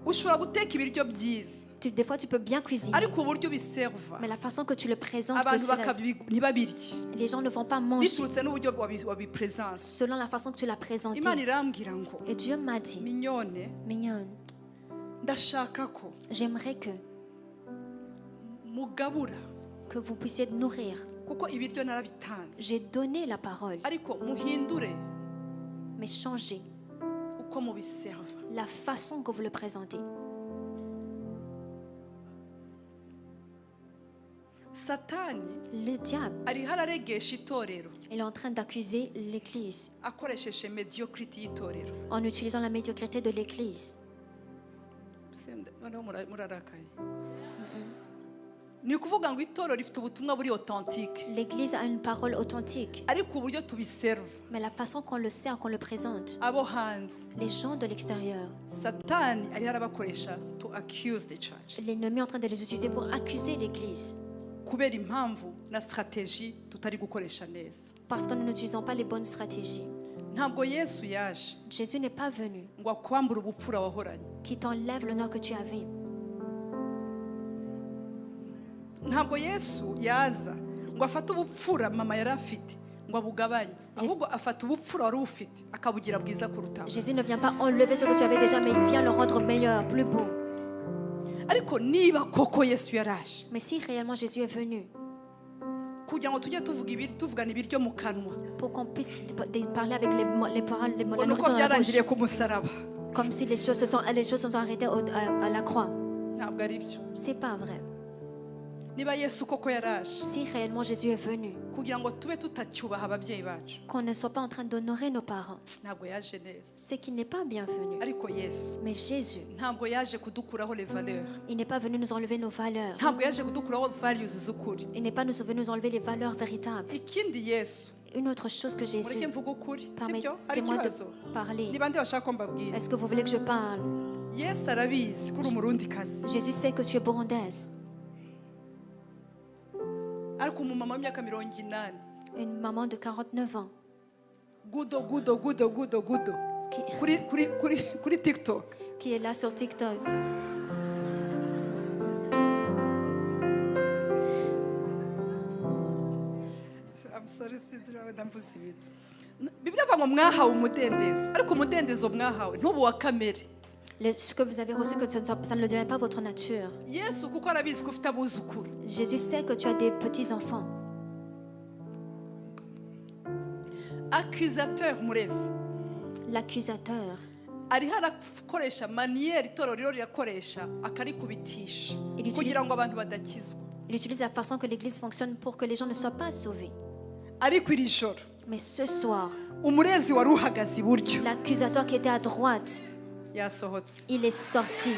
ushobora guteka ibiryo byiza Des fois, tu peux bien cuisiner. ariko uburyo ubiserva Mais la façon que tu le présentes, que abantu cela- ntibabirye les gens ne vont pas manger biturutse n'uburyo wabipresanse selon la façon que tu l'as présenté. Imana irambwira ngo Et Dieu m'a dit, minyone mignonne, ndashaka ko j'aimerais que mugabura vous puissiez nourrir. kuko ibiryo narabitanze J'ai donné la parole, ariko muhindure mais changez uko mubiserva la façon que vous le présentez. satani Le diable, ariho araregesha itorero il est en train d'accuser l'Église akoresheje mediocrity y'itorero en utilisant la médiocrité de l'Église. noneho murarakaye ni ukuvuga ngo itorero rifite ubutumwa buri authentique L'Église a une parole authentique, ariko uburyo tubiserva mais la façon qu'on le sert, qu'on le présente, abo hanze les gens de l'extérieur, satani ariho arabakoresha to accuse the church l'ennemi est en train de les utiliser pour accuser l'Église kubera impamvu na strategy tutari gukoresha neza parce que nous n'utilisons pas les bonnes stratégies. ntabwo Yesu yaje Jésus n'est pas venu ngo akwambure ubupfura wahoranye qui t'enlève l'honneur que tu avais. ntabwo Yesu yaza ngo afate ubupfura mama yari afite ngo abugabanye ahubwo afata ubupfura wari ufite akabugira bwiza kurutaho Jésus ne vient pas enlever ce que tu avais déjà, mais il vient le rendre meilleur, plus beau. ariko niba koko Yesu yaraje Mais si réellement Jésus est venu kugira ngo tujye tuvugana ibiryo mu kanwa pour qu'on puisse parler avec les paroles, la ngo nuko nourriture dans la byarangiriye bouche, ku musaraba comme si les choses se sont arrêtées à la croix. ntabwo ari byo C'est pas vrai. niba Yesu koko yaraje Si réellement Jésus est venu, kugira ngo tube tutacyubaha ababyeyi bacu qu'on ne soit pas en train d'honorer nos parents, ntabwo yaje neza c'est qu'il n'est pas bienvenu. ariko Yesu Mais Jésus, ntabwo yaje kudukuraho les valeurs il n'est pas venu nous enlever nos valeurs. ntabwo yaje kudukuraho values z'ukuri Il n'est pas venu nous enlever les valeurs véritables. ikindi Yesu Une autre chose que Jésus, mureke mvuga ukuri sibyo hari permettez-moi ikibazo de parler. ni bande bashaka ko mbabwira Est-ce que vous voulez que je parle? Yesu arabizi kuri umurundikazi Jésus sait que tu es burundaise. ariko umumama w'imyaka 80 Une maman de 49 ans gudo qui, kuri TikTok qui est là sur TikTok. I'm sorry sinzi nawe ndamvuze ibintu Bibiliya ivuga ngo mwahawe umudendezo ariko umudendezo mwahawe ntubu wa kamere Ce que vous avez reçu, que ça ne le devient pas votre nature. Yesu kuko arabizi ko ufite abuzukuru Jésus sait que tu as des petits-enfants. accusateur murezi L'accusateur, ariho arakoresha maniyeri itorero rero rirakoresha akarikubitisha Il utilise- kugira ngo abantu badakizwa il utilise la façon que l'Église fonctionne pour que les gens ne soient pas sauvés. ariko iri joro Mais ce soir, umurezi wari uhagaze iburyo l'accusateur qui était à droite, yasohotse il est sorti.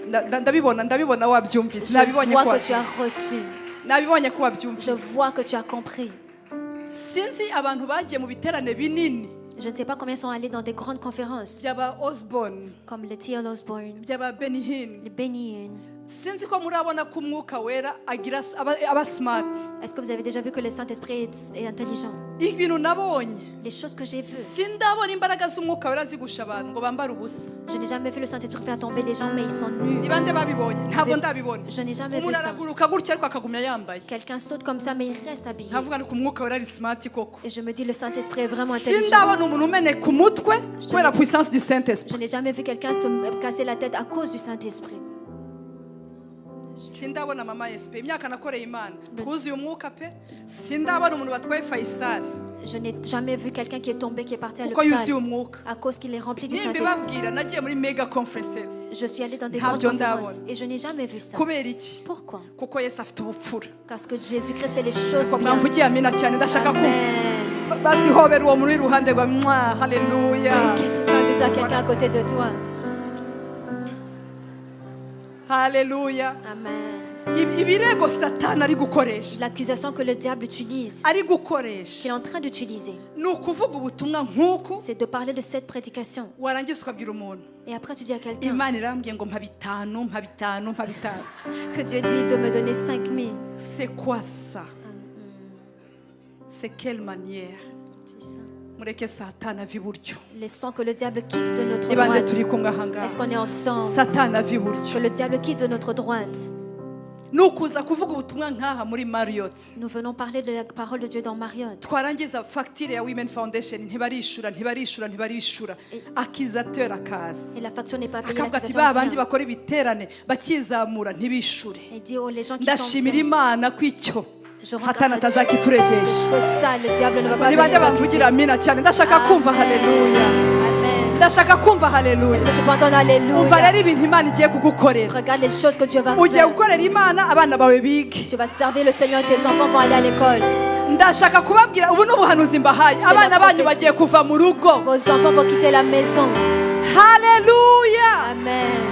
ndabibona wabyumvise Je nabibonye vois ko que tu as reçu. nabibonye ko Je wabyumvise vois que tu as compris. sinzi abantu bagiye mu biterane binini Je ne sais pas combien sont allés dans des grandes conférences, by'aba Osborne, comme le T.L. Osborne, by'aba Benny Hinn. le Benny Hinn. Sinzi ko murabona ko umwuka wera agira aba smart. Est-ce que vous avez déjà vu que le Saint-Esprit est intelligent? Ibintu nabonye Les choses que j'ai vues. sindabona imbaraga z'umwuka wera zigusha abantu ngo bambare ubusa. Je n'ai jamais vu le Saint-Esprit faire tomber les gens, mais ils sont nus. Ibande babibonye ntabwo ndabibona. Je n'ai jamais vu Umuntu ça. araguruka gutya ariko akagumya yambaye. Quelqu'un saute comme ça, mais il reste habillé. Ntavuga ni ko umwuka wera ari smart koko. Et je me dis, le Saint-Esprit est vraiment intelligent. Sindabona umuntu umeneka umutwe kubera puissance du Saint-Esprit. Je n'ai jamais vu quelqu'un se casser la tête à cause du Saint-Esprit. Sindabona mama SP imyaka nakoreye Imana twuzuye umwuka pe. Sindabona umuntu batwaye Faisal Je n'ai jamais vu quelqu'un qui est tombé, qui est parti à kuko yuzuye l'hôpital umwuka. à cause qu'il est rempli du Saint-Esprit. Nimbibabwira nagiye muri mega conferences. Je suis allée dans des Ntabyo grandes ndabona. conférences et je n'ai jamais vu ça. Kubera iki? Pourquoi? Kuko Yesu afite ubupfura. Parce que Jésus-Christ fait les choses Ko bien. mwamvugiye amina cyane ndashaka kumva. Amen. Basi hobera uwo muri iruhande rwa mwa haleluya. Fais à quelqu'un à côté de toi. Haleluya. Amen. Ibirego Satani ari gukoresha. L'accusation que le diable utilise, Ari gukoresha. qu'il est en train d'utiliser, Ni ukuvuga ubutumwa nk'uku c'est de parler de cette prédication. warangiza ukabwira umuntu. Et après, tu dis à quelqu'un Imana irambwiye ngo mpa bitanu. que Dieu dit de me donner 5000. C'est quoi ça? C'est quelle manière? C'est ça. Mureke Satani ava iburyo. Laissons que le diable quitte de notre Ibande droite. turi kumwe aha ngaha. Est-ce qu'on est ensemble? Satani ava Que iburyo. le diable quitte de notre droite. Ni ukuza kuvuga ubutumwa nk'aha muri Marriott. Nous venons parler de la parole de Dieu dans Marriott. Twarangiza fagitire ya Women Foundation ntibarishura. Akizateur akaza. Et la facture n'est pas payée. akavuga ati l'accusateur ba bandi vient. bakora ibiterane bakizamura ntibishure. Et dit aux les gens qui Ndashimira sont Imana ko icyo Je rends Satani grâce à Dieu. atazakituregesha. que ça, le diable ne va pas Ni venir bande nous bamvugira accuser. amina cyane ndashaka kumva haleluya. Amen. Ndashaka kumva Est-ce haleluya. que je peux entendre Umva Alléluia? rero ibintu Imana igiye kugukorera. Regarde les choses que Dieu va Ugiye faire. gukorera Imana abana bawe bige. Tu vas servir le Seigneur et tes enfants vont aller à l'école. Ndashaka kubabwira ubu n'ubuhanuzi mbahaye abana banyu bagiye kuva mu rugo. Vos enfants vont quitter la maison. Haleluya. Amen.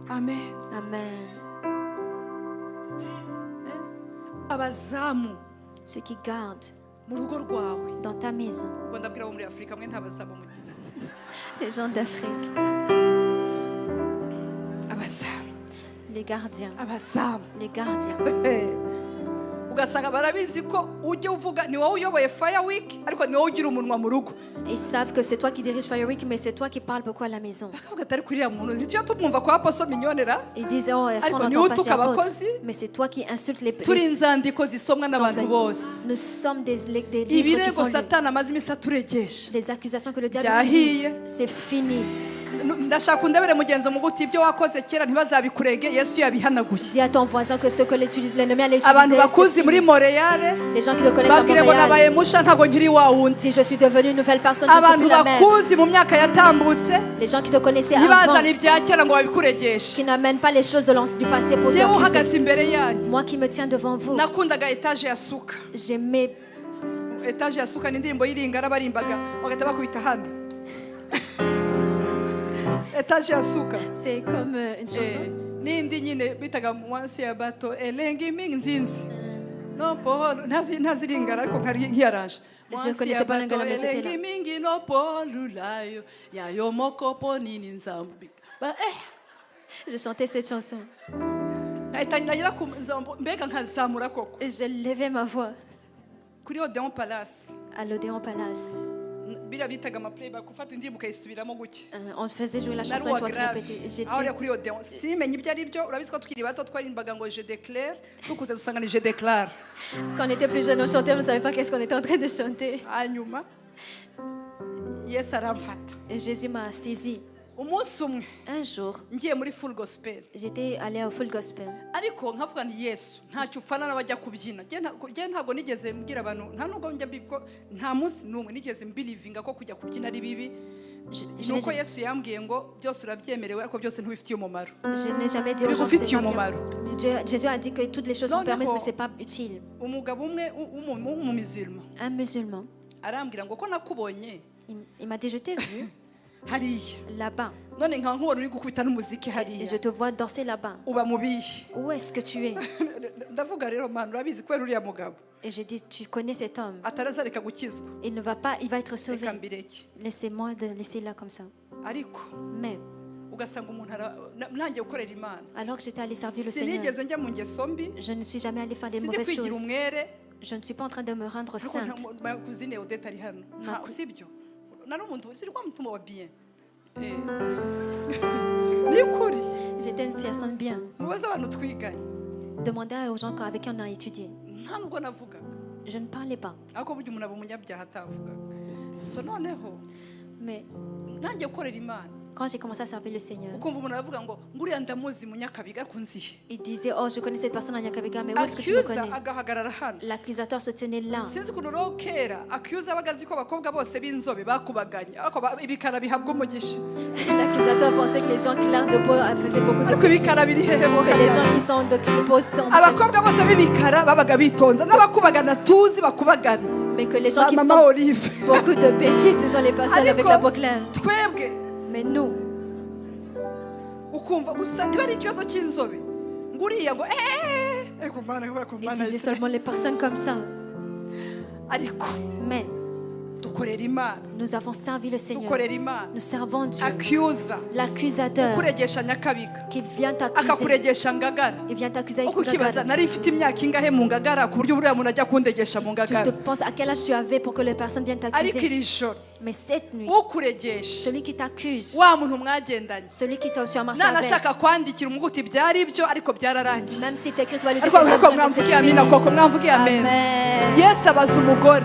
Amen. Amen. Abazamu Ceux qui gardent mu rugo rwawe. dans ta maison, Ngo ndabwira abo muri Afurika mwe ntabazamu mugira. les gens d'Afrique, Abazamu. les gardiens, Abazamu. les gardiens. Ugasanga barabizi ko ujya uvuga ni wowe uyoboye Fire Week ariko ni wowe ugira umunwa mu rugo. Ils savent que c'est toi qui diriges Fire Week, mais c'est toi qui parles beaucoup à la maison. Bakavuga atari kuriya muntu ntitujya tumwumva kwa Apostle Mignonera. Ils disent, oh, est-ce qu'on Ariko n'entend niwe pas chez utuka l'autre? abakozi. Mais c'est toi qui insultes les Turi inzandiko zisomwa n'abantu bose. Nous sommes des livres qui Ibirego sont lus. Satani amaze iminsi aturegesha. Les accusations que le diable Byahiye. utilise, c'est fini. Ndashaka undebere mugenzi muguti ibyo wakoze kera ntibazabikurege Yesu yabihanaguye. Dis à ton voisin que ce que l'ennemi a Abantu utilisé, bakuzi c'est muri fini. Montreal Les gens qui te connaissent à babwire ngo Montréal, nabaye musha ntago nkiri wa wundi. si je suis devenue une nouvelle personne, je ne suis Abantu plus la même. bakuzi mu myaka yatambutse Les gens qui te connaissaient avant, ntibazana ibya kera ngo babikuregeshe. qui n'amènent pas les choses du passé pour Jewe t'accuser. uhagaze imbere yanyu Moi qui me tiens devant vous, nakundaga etaje ya suka. j'aimais. Etaje ya suka ni indirimbo y'Iringara barimbaga bagahita bakubita hano. Etaje ya suka. C'est comme une chanson. N'indi nyine bitaga munsi ya bato elenga imingi nzinzi. No Paul ntaziringara ariko nkiyaranje. Je ne connaissais pas l'Ingala, mais c'était là. Elenga imingi no Paul layo yayo mokopo nini nzambi. Je chantais cette chanson. Nagira ku nzambo mbega nkazamura koko. Et je levais ma voix Kuri Odeon Palace. à l'Odéon Palace. Bira bitaga ama playback ufata indirimbo ukayisubiramo gutya. On faisait jouer la chanson et Naruwa toi tu grave. répétais. J'étais- Aho uri kuri Odeon. Simenye ibyo ari byo urabizi ko tukiri bato twarimbaga ngo je déclare dukuze dusanga ni je déclare. Quand on était plus jeunes, on chantait, on ne savait pas qu'est-ce qu'on était en train de chanter. Hanyuma Yesu aramfata. Et Jésus m'a saisi. Umunsi umwe Un jour, ngiye muri full gospel j'étais allée au full gospel. ariko nkavuga ni Yesu ntacyo ufana n'abajya kubyina. Njye ntabwo nigeze mbwira abantu nta nubwo njya mbibwo nta munsi n'umwe nigeze mbirivinga ko kujya kubyina ari bibi. Je Nuko n'ai Yesu yambwiye ngo byose urabyemerewe ariko byose ntibifitiye umumaro. je n'ai jamais dit aux Mais gens vous que faites c'est pas mon bien. mari. Jésus a dit que toutes les choses Non, sont permises, d'accord. mais ce n'est pas utile. Umugabo umwe w'umumizirima Un musulman, arambwira ngo ko nakubonye il m'a dit, je t'ai vu hariya là-bas none nka nkubona uri gukubita n'umuziki et hariya je te vois danser là-bas. uba mu bihe. Où est-ce que tu es? Ndavuga rero manu urabizi kubera uriya mugabo Et j'ai dit, tu connais cet homme. atarazareka gukizwa. Il ne va pas, il va être sauvé. Reka mbireke. Laissez-moi de laisser là comme ça. Ariko Mais ugasanga umuntu nanjye gukorera Imana. alors que j'étais allée servir le Seigneur, Sinigeze njya mu ngeso mbi. je ne suis jamais allée faire des Sindi mauvaises kwigira choses. umwere. Je ne suis pas en train de me rendre Ariko sainte. kuzine Odette ari hano. Ma- Sibyo. Nari umuntu sirwa mutima wa bien. Ni ukuri. J'étais une personne bien. Mubaze abantu twiganye. Demandez aux gens avec qui on a étudié. Nta nubwo navugaga. Je ne parlais pas. Ariko burya umuntu aba umunyabyaha atavugaga. So noneho Mais nanjye gukorera Imana. quand j'ai commencé à servir le Seigneur, Ukumva umuntu aravuga ngo nguriya ndamuzi munyakabiga kunzihe. il disait, oh, je connais cette personne à Nyakabiga, mais où est-ce que tu le Accuser connais? agahagarara hano. L'accusateur se tenait là. Sinzi ukuntu rero kera accuser abaga azi ko abakobwa bose b'inzobe bakubaganye ariko ibikara bihabwa umugisha. L'accusateur pensait que les gens clairs de peau faisaient beaucoup de Ariko péché. ibikara biri hehe mu Que les gens kagari. qui sont de peau sont Abakobwa bose b'ibikara babaga bitonze n'abakubagana tuzi bakubagana. mais que les gens qui Mama font Olive. beaucoup de bêtises, ce sont les personnes avec la peau claire. twebwe Mais nous, ukumva gusa niba ari ikibazo cy'inzobe nguriya ngo kumana il kumana disait seulement les personnes comme ça. ariko Mais dukorera Imana nous avons servi le Seigneur. dukorera Imana Nous servons Dieu. accuser L'accusateur kuregesha nyakabiga qui vient t'accuser, akakuregesha ngagara il vient t'accuser avec ukibaza Ngagara. nari mfite imyaka ingahe mu ngagara ku buryo buriya muntu ajya kundegesha mu Tu te ngagara penses à quel âge tu avais pour que les personnes viennent ariko t'accuser. iri joro Mais cette nuit, ukuregesha celui qui t'accuse, wa muntu mwagendanye celui qui tu as marché avec, nanashaka kwandikira umuguti byari byo ariko byararangiye même si t'écris, tu vas lui dire ariko c'est ariko pas vrai, mais mwamvugiye c'est amina fini. koko mwamvugiye amen Amen. Yesu abaza umugore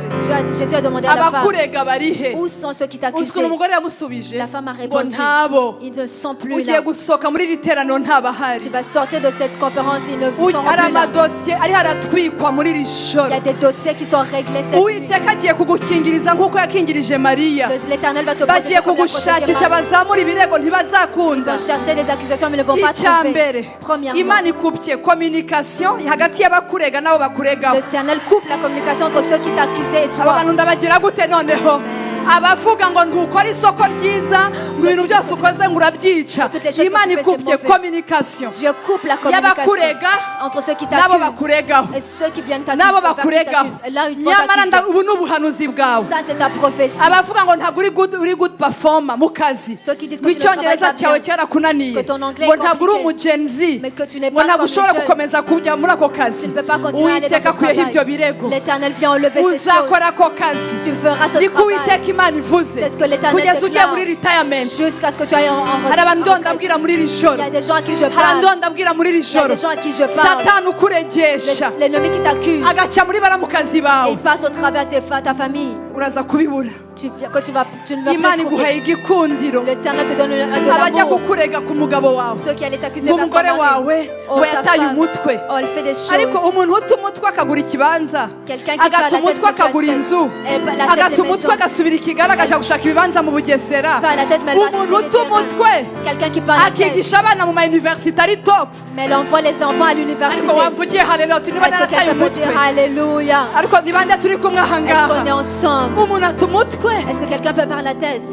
Jésus a demandé à la femme, abakurega bari he où sont ceux qui t'accusent? ukuntu umugore yamusubije La femme a ngo répondu, ntabo ils ne sont plus ugiye là. gusohoka muri iri teraniro ntabahari Tu vas sortir de cette conférence, ils ne seront hari plus là. amadosiye ariho aratwikwa muri iri joro Il y a des dossiers qui sont réglés cette nuit. uwiteka agiye kugukingiriza nk'uko yakingirije mariya L'Éternel va te bagiye protéger comme il a protégé kugushakisha Marie. bazamura ibirego Ils ntibazakunda vont chercher les accusations, mais ils ne vont pas icya trouver. mbere Premièrement, imana ikubye communication hagati y'abakurega n'abo bakuregaho l'Éternel coupe la communication entre ceux qui t'accusaient et abo toi. bantu ndabagira gute noneho abavuga ngo ntukora isoko ryiza mu bintu byose ukoze ngo urabyica Toutes les choses que imana tu fais, ikubye c'est mauvais. communication Dieu coupe la communication y'abakurega entre ceux qui n'abo t'accusent bakuregaho et ceux qui viennent n'abo t'accuser. bakuregaho Là, ils vont nyamara t'accuser. ubu ni ubuhanuzi bwawe Ça, c'est ta prophétie. abavuga ngo ntabwo uri good performer mu kazi Ceux qui disent ngo que tu ne travailles icyongereza pas cyawe bien, cyarakunaniye que ton anglais ngo est ntabwo uri compliqué, umugenzi mais que tu n'es ngo pas ntabwo comme ushobora les jeunes. gukomeza kujya muri ako kazi Tu ne peux pas continuer à aller dans uwiteka ce akuyeho ibyo travail. birego L'Éternel vient enlever ces choses. uzakora ako kazi Tu feras ce niko travail uwiteka imana ivuze C'est ce que l'Éternel kugeza ugiye déclare. muri retirement jusqu'à ce que tu ailles en hari abantu retraite. ndondabwira muri iri joro Il y a des gens à qui je hari abantu parle. ndondabwira muri iri Il y a joro des gens à qui je parle. satani ukuregesha L'ennemi qui t'accuse. agaca muri baramukazi Et bawe il passe au travers de ta famille. uraza kubibura Tu ne vas imana plus iguhaye trouver. igikundiro L'Éternel te donne de abajya l'amour. kukurega ku mugabo wawe Ceux qui allaient t'accuser ngo vers ton umugore wawe mari. Oh, we ta yataye femme. umutwe Oh, elle fait des ariko choses. umuntu uta umutwe akagura ikibanza Quelqu'un qui perd la agata tête umutwe pour akagura cacher. inzu Elle achète agata des umutwe maisons. agasubira i kigali akajya gushaka ibibanza mu bugesera Pas la tête, mais elle va umuntu acheter uta des terrains. umutwe Quelqu'un qui parle la tête. akigisha abana mu mayuniverisite ari top Mais elle envoie les enfants à l'université. ariko wamvugiye haleluya uti niba Est-ce que narataye quelqu'un peut umutwe dire Alléluia? ariko ni bande turi kumwe aha Est-ce qu'on est ngaha ensemble? umuntu ata umutwe Est-ce que quelqu'un peut perdre la tête?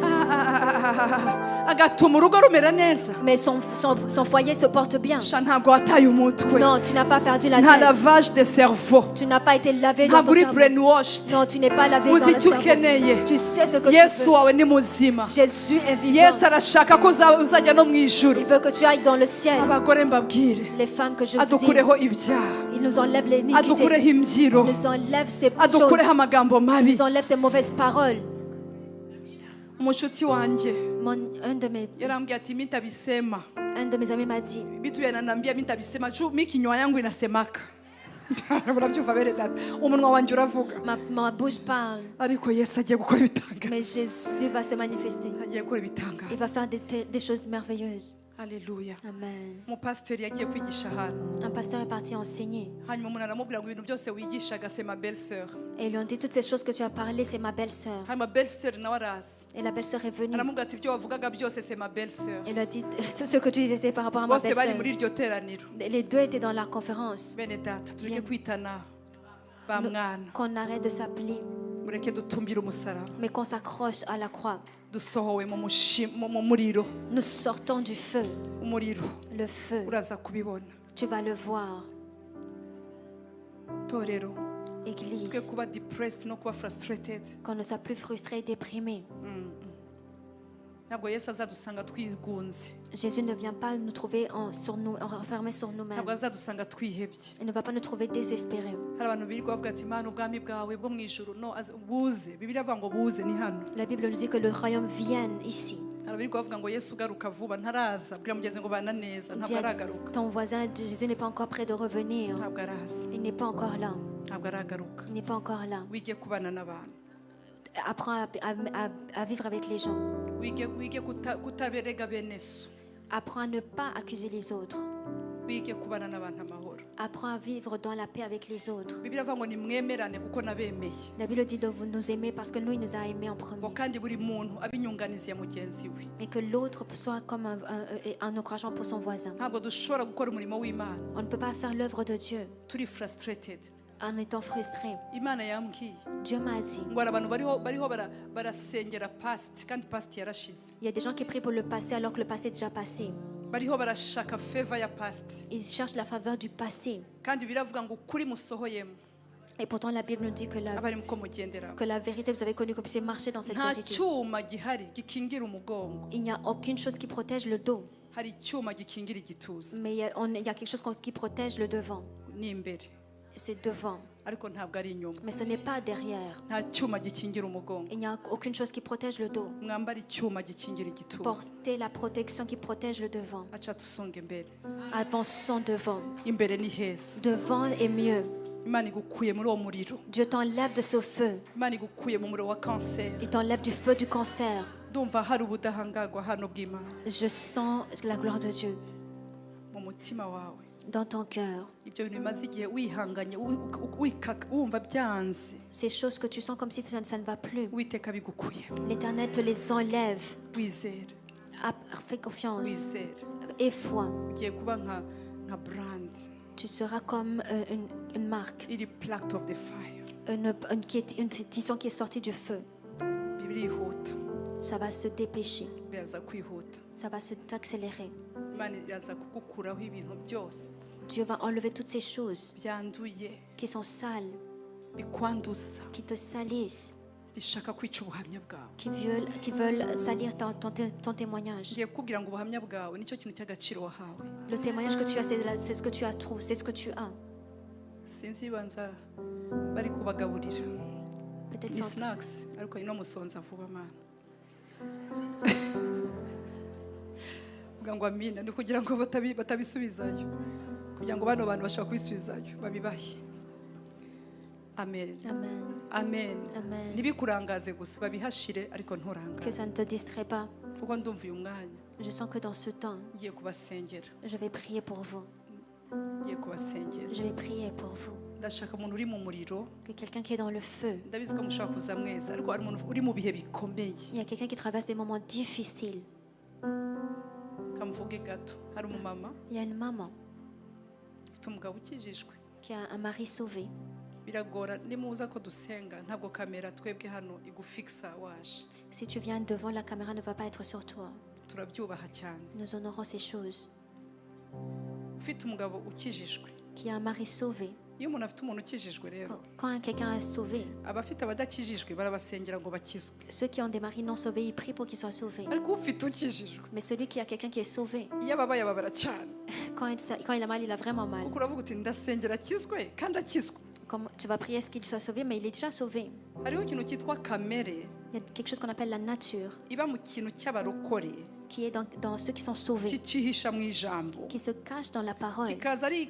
agatuma urugo rumera neza Mais son foyer se porte bien. sha ntabwo wataye umutwe Non, tu n'as pas perdu la nta tête. lavage de cerveau Tu n'as pas été lavé dans ntabwo ton uri cerveau. brainwashed Non, tu n'es pas lavé dans uzi le icyo cerveau. ukeneye Tu sais ce que tu yesu veux. wawe ni muzima Jésus est vivant. yesu arashaka ko uzajya no mu ijuru Il veut que tu ailles dans le ciel. abagore mbabwire Les femmes que je vous adukureho dis, ibyaha il nous enlève l'iniquité. adukureho imbyiro Il nous enlève ces choses. adukureho amagambo Il mabi nous enlève ces mauvaises paroles. umushuti wanjye Un yarambwiye ati mitabisema de mes amis m'a dit, vitu yananiambia mitabisema juu mi kinywa yangu inasemaka urabyumva bere data umunwa wanjye uravuga ma bouche parle, ariko yesu agiye gukora ibitangaza mais Jésus va se manifester. agiye gukora Il va ibitangaza faire des choses merveilleuses. haleluya Amen. umupasitori yagiye kwigisha ahantu Un pasteur est parti enseigner. hanyuma umuntu aramubwira ngo ibintu byose wigishaga c'est ma belle sœur Et ils lui ont dit, toutes ces choses que tu as parlé, c'est ma belle-sœur. hanyuma belle sœur nawe araza Et la belle-sœur est venue. aramubwira ati ibyo wavugaga byose c'est ma belle sœur Elle lui a dit, tout ce que tu disais par rapport à ma bose bari belle-sœur. muri iryo teraniro Les deux étaient dans la conférence. bene data tureke Bien. kwitana ba mwana Qu'on arrête de s'appeler, mureke dutumbire umusaraba mais qu'on s'accroche à la croix. dusohowe mu muriro Nous sortons du feu. umuriro Le feu, uraza kubibona tu vas le voir. torero Église, kuba depressed no kuba frustrated. qu'on ne soit plus frustré et déprimé. Ntabwo Yesu azadusanga twigunze. Jésus ne vient pas nous trouver renfermés sur nous-mêmes. Ntabwo azadusanga twihebye. Il ne va pas nous trouver désespérés. Hari abantu birirwa bavuga ati Mana ubwami bwawe bwo mu ijuru no buze. Bibiliya avuga ngo buze ni hano. La Bible nous dit que le royaume vienne ici. Hari abirirwa bavuga ngo Yesu ugaruka vuba ntaraza. Bwira mugenzi ngo bana neza ntabwo aragaruka. Ton voisin, Jésus n'est pas encore prêt de revenir. Ntabwo araza. Il n'est pas encore là. Ntabwo aragaruka. Il n'est pas encore là. Wige kubana n'abantu. Apprends à vivre avec les gens. Wige kutaberega bene so. Apprends à ne pas accuser les autres. Wige kubana n'abantu amahoro. Apprends à vivre dans la paix avec les autres. Bibiliya avuga ngo nimwemerane kuko nabemeye. La Bible dit de nous aimer parce que nous, il nous a aimés en premier. Ngo kandi buri muntu abinyunganiziye mugenzi we. Et que l'autre soit comme un encouragement pour son voisin. Ntabwo dushobora gukora umurimo w'Imana On ne peut pas faire l'œuvre de Dieu turi frustrated. en étant frustré. Imana yambwiye Dieu m'a dit, ngo hari abantu bariho barasengera past kandi past yarashize. il y a des gens qui prient pour le passé alors que le passé est déjà passé. Bariho barashaka favor ya past Ils cherchent la faveur du passé. kandi biravuga ngo kuri musohoyemo Et pourtant la Bible nous dit que abari muko mugendera. la vérité, vous avez connu que vous puissiez marcher dans cette Nta vérité. cyuma gihari gikingira umugongo. Il n'y a aucune chose qui protège le dos, Hari icyuma gikingira igituza mais il y a quelque chose qui protège le devant. ni imbere C'est devant, ariko ntabwo ari inyuma. mais ce n'est pas derrière. Nta cyuma gikingira umugongo. Il n'y a aucune chose qui protège le dos. Mwambara icyuma gikingira igituza. Portez la protection qui protège le devant. Acha tusonge imbere. Avançons devant. Imbere ni heza. Devant est mieux. Imana igukuye muri uwo muriro. Dieu t'enlève de ce feu. Imana igukuye mu muriro wa kanseri. Il t'enlève du feu du cancer. Ndumva hari ubudahangagwa hano bw'Imana Je sens la gloire de Dieu mu mutima wawe. dans ton cœur. Ibyo bintu bimaze igihe wihanganye wumva byanze. Ces choses que tu sens comme si ça ne va plus. Uwiteka bigukuye. L'Éternel te les enlève. Wizere. Fais confiance. Wizere. Et foi. Ugiye kuba nka brand. Tu seras comme une marque. Iri plaque of the fire. Une tisson qui est sortie du feu. Birihuta. Ça va se dépêcher. Biraza kwihuta. Ça va s'accélérer. Imana iraza kugukuraho ibintu byose Dieu va enlever toutes ces choses byanduye qui sont sales, bikwanduza qui te salissent, bishaka kwica ubuhamya bwawe. qui veulent salir ton témoignage. Ngiye kukubwira ngo ubuhamya bwawe nicyo kintu cy'agaciro wahawe. Le témoignage que tu as, c'est ce que tu as trouvé, c'est ce que tu as. Sinzi banza bari kubagaburira Peut-être ni sans- snacks ariko ino musonza vuba mana. Vuga ngo amina ni kugira ngo batabisubizayo kugira ngo bano bantu bashaka kubisubizayo babibahe. Amen. Amen. Amen. Amen. Ntibikurangaze gusa babihashire ariko nturangaze. Que ça ne te distrait pas. Kuko ndumva uyu mwanya Je sens que dans ce temps, ngiye kubasengera. je vais prier pour vous. Ngiye kubasengera. Je vais prier pour vous. Ndashaka umuntu uri mu muriro. Que quelqu'un qui est dans le feu, Ndabizi ko mushobora kuza mwese ariko hari umuntu uri mu bihe bikomeye. il y a quelqu'un qui traverse des moments difficiles. Kamvuge gato. Hari umumama Il y a une maman ufite umugabo ukijijwe. qui a un mari sauvé. Biragora nimuza ko dusenga ntabwo kamera twebwe hano igufixa waje. Si tu viens devant, la caméra ne va pas être sur toi. Turabyubaha cyane. Nous honorons ces choses. Ufite umugabo ukijijwe. Qui a un mari sauvé. Iyo umuntu afite umuntu ukijijwe rero Quand quelqu'un est sauvé, abafite abadakijijwe barabasengera ngo bakizwe. ceux qui ont des maris non sauvés, ils prient pour qu'ils soient sauvés. Ariko ufite ukijijwe Mais celui qui a quelqu'un qui est sauvé, iyo ababaye ababara cyane. quand il a mal, il a vraiment mal. Kuko uravuga uti ndasengera akizwe kandi akizwe. Comme tu vas prier à ce qu'il soit sauvé, mais il est déjà sauvé. Hariho ikintu cyitwa kamere Il y a quelque chose qu'on appelle la nature, iba mu kintu cy'abarokore qui est dans ceux qui sont sauvés, kicihisha mu ijambo qui se cache dans la parole, kikaza ari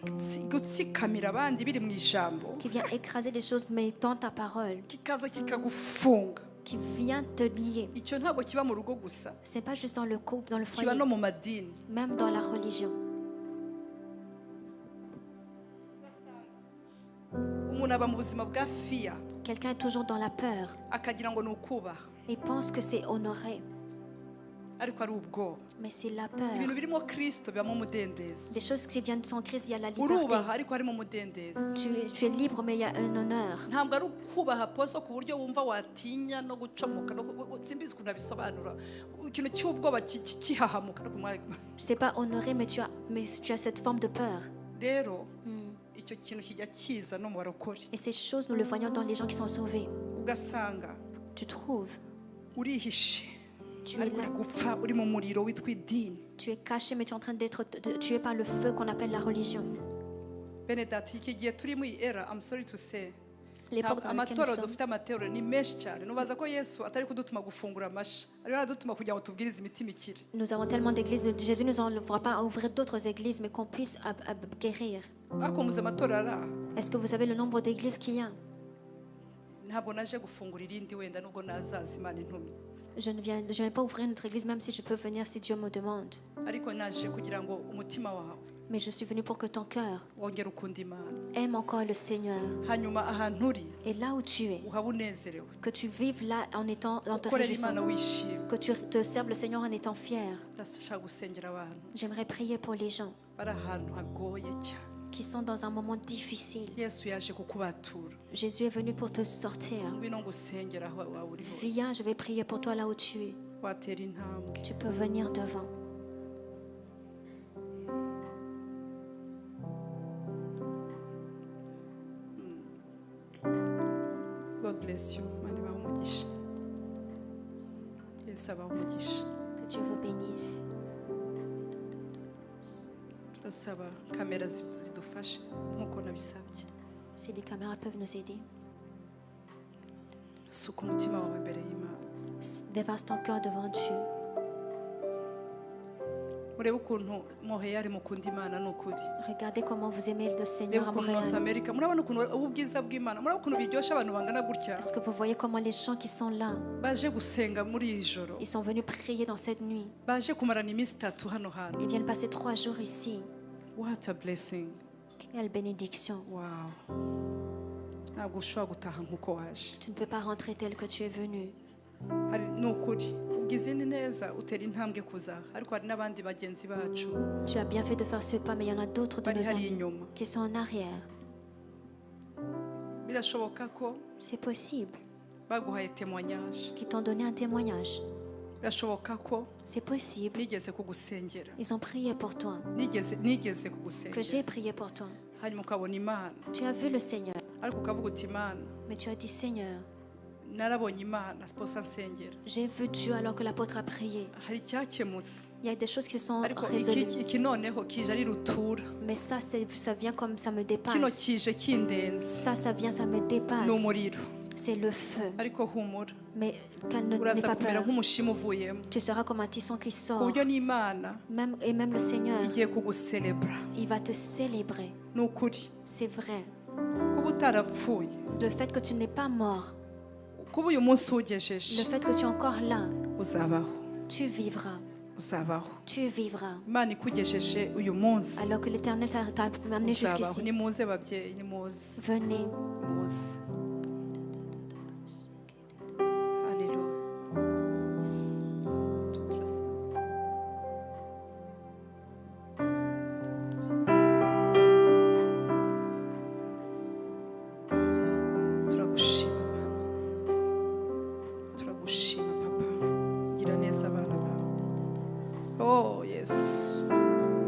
gutsikamira abandi biri mu ijambo qui vient écraser les choses, mais dans ta parole, kikaza kikagufunga. qui vient te lier. Icyo ntabwo kiba mu rugo gusa C'est pas juste dans le couple, dans le kiba foyer, no mu madini. même dans la religion. Umuntu aba mu buzima bwa fiya Quelqu'un est toujours dans la peur akagira ngo ni ukubaha et pense que c'est honoré, ariko ari ubwoba. mais c'est la Ibintu peur. birimo Kristo bibamo umudendezo. Les choses qui viennent sans Christ, il y a la liberté. Urubaha ariko harimo umudendezo. Tu es libre, mais il y a un honneur. Ntabwo ari ukubaha poso ku buryo wumva watinya no gucomoka simbizi ukuntu abisobanura. Ikintu cy'ubwoba kihahamuka. C'est pas honoré, mais tu as cette forme de peur. Rero icyo kintu kijya kiza no mu barokore Et ces choses, nous le voyons dans les gens qui sont sauvés. ugasanga Tu trouves, urihishe tu es ariko uri là, gupfa uri mu muriro witwa idini. tu es caché, mais tu es en train d'être tué par le feu qu'on appelle la religion. bene data iki gihe turi mu era, I'm sorry to say, L'époque dans laquelle nous amatorero sommes, dufite amatorero ni menshi cyane. Nubaza ko Yesu atari kudutuma gufungura amasha, ariho aradutuma kugira ngo tubwirize imitima ikire. nous avons tellement d'églises. Jésus ne nous envoie pas à ouvrir d'autres églises, mais qu'on puisse guérir. ariko muze amatorero ari aha. Est-ce que vous savez le nombre d'églises qu'il y a? Ntabwo naje gufungura irindi wenda nubwo nazaza Imana intumye, Je ne viens pas ouvrir notre église, même si je peux venir si Dieu me demande. ariko naje kugira ngo umutima wawe Mais je suis venue pour que ton cœur wongere ukunda Imana, aime encore le Seigneur. hanyuma ahantu uri Et là où tu es, uhaba unezerewe, que tu vives là en te ukorera réjouissant. Imana wishimye. Que tu te serves le Seigneur en étant fier. ndashaka gusengera abantu J'aimerais prier pour les gens bari ahantu hagoye cyane. qui sont dans un moment difficile. Yesu yaje kukubatura, Jésus est venu pour te sortir. ngwino ngusengera aho waba uri hose. Viens, je vais prier pour toi là où tu es. watera intambwe. Tu peux venir devant. God bless you. Imana ibahe umugisha. Yesu abahe umugisha. Que Dieu vous bénisse. Turasaba kamera zidufashe nk'uko nabisabye. Si les caméras peuvent nous aider. Suka umutima wawe imbere y'Imana. Déverse ton cœur devant Dieu. Urebe ukuntu Montreal mukunda Imana n'ukuri. Regardez comment vous aimez le Urebe Seigneur à ukuntu North Montréal. America, murabona ukuntu ubwiza bw'Imana, murabona ukuntu biryoshye abantu bangana gutya. Est-ce que vous voyez comment les gens qui sont là, Baje gusenga muri iri joro. ils sont venus prier dans cette nuit. Baje kumarana iminsi 3 hano hantu. Ils viennent passer 3 jours ici. What a blessing. Quelle bénédiction. Wow. Ntabwo ushobora gutaha nk'uko waje. Tu ne peux pas rentrer tel que tu es venu. Hari n'ukuri. Ugize neza utera intambwe kuza. Ariko hari n'abandi bagenzi bacu Tu as bien fait de faire ce pas, mais il y en a d'autres de bari nos hari amis inyuma. qui sont en arrière. Birashoboka ko C'est possible baguhaye témoignage. qu'ils t'ont donné un témoignage. Birashoboka ko C'est possible. nigeze kugusengera. Ils ont prié pour toi. Nigeze Que kugusengera. j'ai prié pour toi. Hanyuma ukabona Imana. Tu as vu le Seigneur. Ariko ukavuga uti Imana, Mais tu as dit, Seigneur, narabonye Imana siposa nsengera. j'ai vu Dieu alors que l'apôtre a prié. Hari icyakemutse. Il y a des choses qui sont Ariko résolues. iki noneho kije ari rutura. Mais ça vient comme ça me Kino dépasse. kije kindenze. Ça vient, ça me dépasse. Ni umuriro. C'est le feu. Ariko humura. Mais n'aie Uraza pas kumera peur. nk'umushima uvuyemo. Tu seras comme un tisson qui Ku sort. buryo n'Imana Et même le Seigneur, igiye kuguselebra. il va te célébrer. Ni ukuri. C'est vrai. Kuba utarapfuye. Le fait que tu n'es pas mort, Kuba uyu munsi le ugejeje. fait que tu es encore là, Uzabaho. tu vivras. Uzabaho. Tu vivras. Imana ikugejeje uyu munsi. Alors que l'Éternel t'a amené Uzabaho. jusqu'ici. Nimuze babyeyi, nimuze. Venez. Muze. Alléluia. Turagushima Mana. Turagushima Papa. Gira neza abana bawe. Oh Yesu.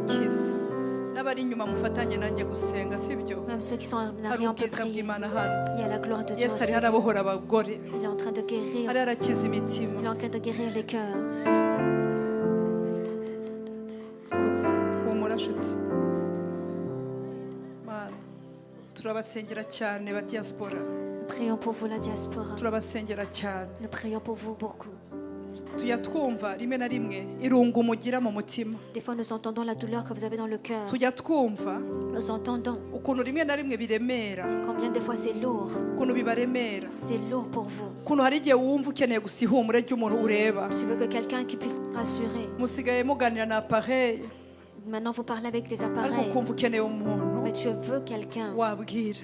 Kiza. N'abari inyuma mufatanye nanjye gusenga sibyo? Même ceux qui sont en Hari arrière, on peut ubwiza prier. bw'Imana hano. Il y a la gloire de Dieu. Yesu en ariho ce arabohora abagore. lieu. Il est en train de guérir. Ariho arakiza imitima. Il est en train de guérir les cœurs. Humura nshuti. Mana, turabasengera cyane ba diaspora. Nous prions pour vous, la diaspora. Turabasengera cyane. Nous prions pour vous beaucoup. Tujya twumva rimwe na rimwe irungu mugira mu mutima. Des fois, nous entendons la douleur que vous avez dans le cœur. Tujya twumva Nous entendons ukuntu rimwe na rimwe biremera, combien des fois c'est lourd. ukuntu bibaremera, C'est lourd pour vous. ukuntu hari igihe wumva ukeneye gusa ihumure ry'umuntu ureba. Tu veux que quelqu'un qui puisse te rassurer. Musigaye muganira na appareil, Maintenant, vous parlez avec des ariko appareils. ukumva ukeneye umuntu Mais tu veux quelqu'un wabwira.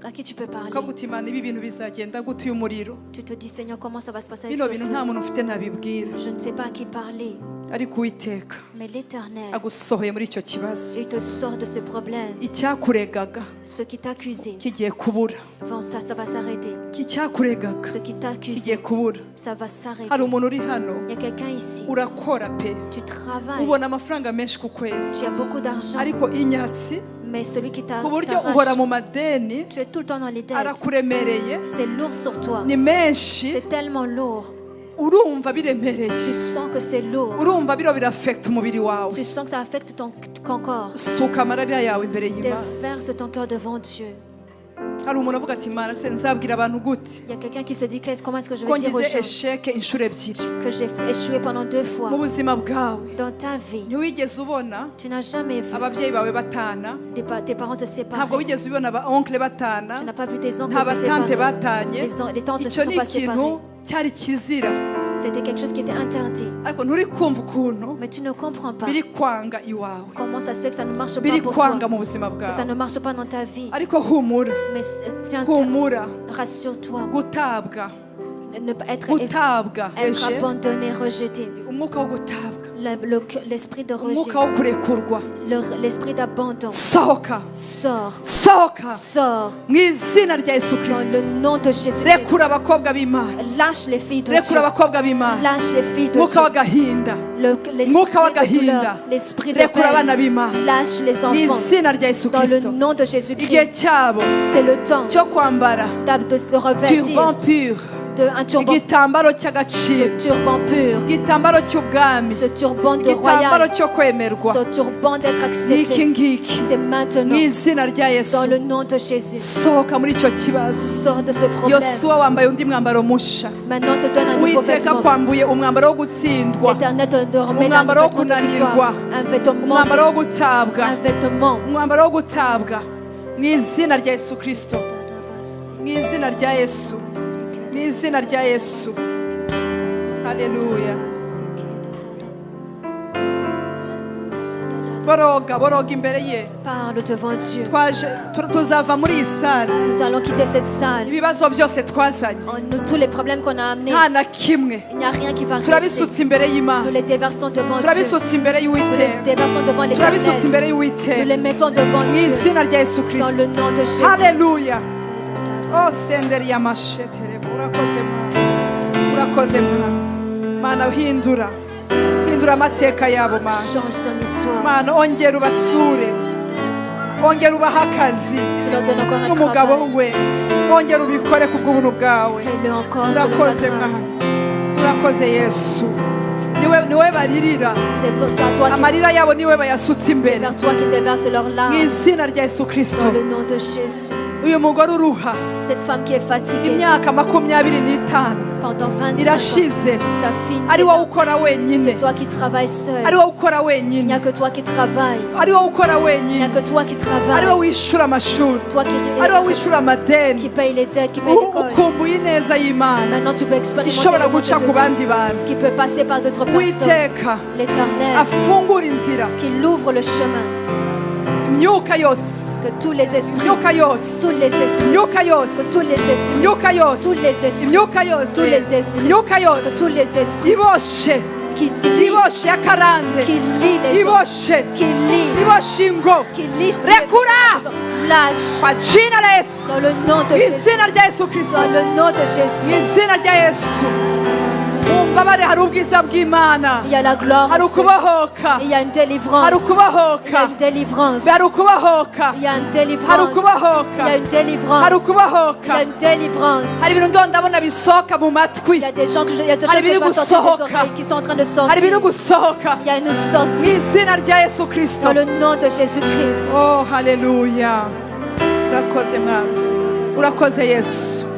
à qui tu peux parler. Ukavuga uti Imana, ibi bintu bizagenda gute uyu muriro? Tu te dis, Seigneur, comment ça va se passer avec Bino ce bintu feu? nta muntu ufite nabibwira. Je ne sais pas à qui parler. ariko Uwiteka Mais l'Éternel, agusohoye muri icyo kibazo, il te sort de ce problème. icyakuregaga Ce qui t'a accusé, kigiye kubura, ça va s'arrêter. icyakuregaga Ce qui t'a accusé, kigiye kubura. ça va s'arrêter. Hari umuntu uri hano, Il y a quelqu'un ici, urakora pe, tu travailles, ubona amafaranga menshi ku kwezi, tu as beaucoup d'argent, ariko inyatsi mais celui qui ku buryo uhora mu madeni, tu es tout le temps dans les dettes. arakuremereye, C'est lourd sur toi. ni menshi, C'est tellement lourd. urumva biremereye, Tu sens que c'est lourd. urumva biro birafekta umubiri wawe. Tu sens que ça affecte ton corps. Suka amararira yawe imbere y'Imana. Déverse ton cœur devant Dieu. Hari umuntu avuga ati Mana se nzabwira abantu gute Il y a quelqu'un qui se dit comment est-ce que je ko vais dire aux ngize gens esheke inshuro ebyiri que j'ai échoué pendant 2 fois mu buzima bwawe. dans ta vie. Ntiwigeze ubona Tu n'as jamais vu ababyeyi bawe batana, tes parents te ntabwo séparer. wigeze ubona aba onkle batana, Tu n'as pas vu tes oncles nta se batante séparer. batanye. Les tantes ne Icyo se ni sont pas séparées. ikintu cyari kizira, C'était quelque chose qui était interdit. ariko nturi kumva ukuntu Mais tu ne comprends pas biri kwanga iwawe, comment ça se fait que ça ne marche pas biri pour toi. kwanga mu buzima Que ça bwawe. ne marche pas dans ta vie. Ariko humura, Mais tiens, humura, rassure-toi. gutabwa, Ne pas être gutabwa, être eje abandonné, rejeté. umwuka wo gutabwa, L'esprit de rejet, umwuka wo kurekurwa, l'esprit d'abandon. sohoka, Sors, sohoka sors mu izina rya Yesu dans Kristo. le nom de Jésus. Rekura abakobwa b'Imana, Lâche les filles de rekura Dieu. abakobwa b'Imana, Lâche les filles de umwuka Dieu. w'agahinda, L'esprit umwuka de w'agahinda, douleur, l'esprit de rekura abana peine. b'Imana Lâche les mu enfants izina rya Yesu dans le Kristo. nom de Igihe Jésus-Christ. cyabo C'est le temps cyo kwambara de revêtir turban pur, un turban, igitambaro ce cy'agaciro, turban pur, igitambaro cy'ubwami, ce turban de igitambaro royal, cyo kwemerwa. ce turban d'être N'iki accepté. ngiki C'est maintenant mu izina rya Yesu. dans le nom de Jésus. Sohoka muri icyo kibazo. Sors de ce problème. Yosuwa wambaye undi mwambaro musha, Maintenant te donne un nouveau Uwiteka vêtement. kwambuye umwambaro wo gutsindwa, L'Éternel te remet un umwambaro wo vêtement de kunanirwa, victoire, un vêtement, umwambaro wo gutabwa, un vêtement. umwambaro wo gutabwa mu izina rya Yesu Kristo, mu izina rya Yesu, mu izina rya Yesu. Haleluya. Boroga imbere ye. Parle devant Dieu. Tuzava muri iyi sale, Nous allons quitter cette salle. ibibazo byose twazanye Tous les problèmes qu'on a amenés, nta na kimwe il n'y a rien qui va rester. turabisutse imbere Nous y'Imana, les déversons devant Dieu. turabisutse imbere Nous les y'Uwiteka, déversons devant turabisutse l'Éternel. imbere Nous y'Uwiteka les mettons devant mu Dieu. izina rya Yesu Dans Kristo. le nom de Jésus. Haleluya. Oh senderi y'amashetere, urakoze Mana, urakoze Mana. Mana hindura amateka yabo Mana. Change son histoire. Mana ongera ubasure, ongera ubaha akazi Tu leur donnes encore un n'umugabo travail. we, ongera ubikore ku bw'ubuntu bwawe. Fais-le encore selon ta Urakoze grâce. Mana, urakoze Yesu. Niwe baririra, C'est pour toi qui amarira yabo niwe bayasutse c'est imbere vers toi qui déverse leurs mu larmes. izina rya Yesu Kristo. Dans le nom de Jésus. Uyu mugore uruha Cette femme qui est fatiguée imyaka 25 pendant 25 ans, irashize, sa fille, ari wowe ukora wenyine, c'est toi qui travailles seul. ari wowe ukora Il n'y wenyine, a que toi qui travailles. ari wowe ukora Il n'y a wenyine, que toi qui ari travailles. wowe wishyura amashuri, Toi ari wowe wishyura amadeni. qui paye les dettes, qui paye l'école. Ukumbuye ineza y'Imana Maintenant tu veux expérimenter ishobora le monde guca de ku Dieu, bandi bantu. qui peut passer par d'autres personnes. Uwiteka L'Éternel afungura inzira, qui ouvre le chemin. imyuka yose, Que tous les esprits, imyuka yose, tous les esprits, imyuka que yose, tous les esprits, imyuka yose, tous les esprits, imyuka yose, tous les esprits, imyuka que yose tous les esprits iboshe, qui lient iboshe y'akarande, les gens, iboshe, qui lient, iboshe ingo, qui lient rekura lâche kwa jina la Yesu, dans le nom de mu Jésus. izina rya Yesu Kristo, Dans le nom de mu Jésus, izina rya Yesu. Mumbabare hari ubwiza bw'Imana, il y a la gloire, hari ukubohoka, il y a une délivrance, hari il y a ukubohoka, une délivrance, hari ukubohoka, il y a une hari délivrance, il y ukubohoka, a une délivrance, hari il y a ukubohoka. une délivrance. Hari ibintu ndabona bisohoka mu matwi, Il y a des gens il y a des choses Hari que je vois ibiri sortir des gusohoka. oreilles qui sont en train de hari sortir. ibiri gusohoka Il y a une mu sortie izina rya Yesu Kristo. dans le nom de Jésus-Christ. Oh haleluya, urakoze Mwami, urakoze Yesu.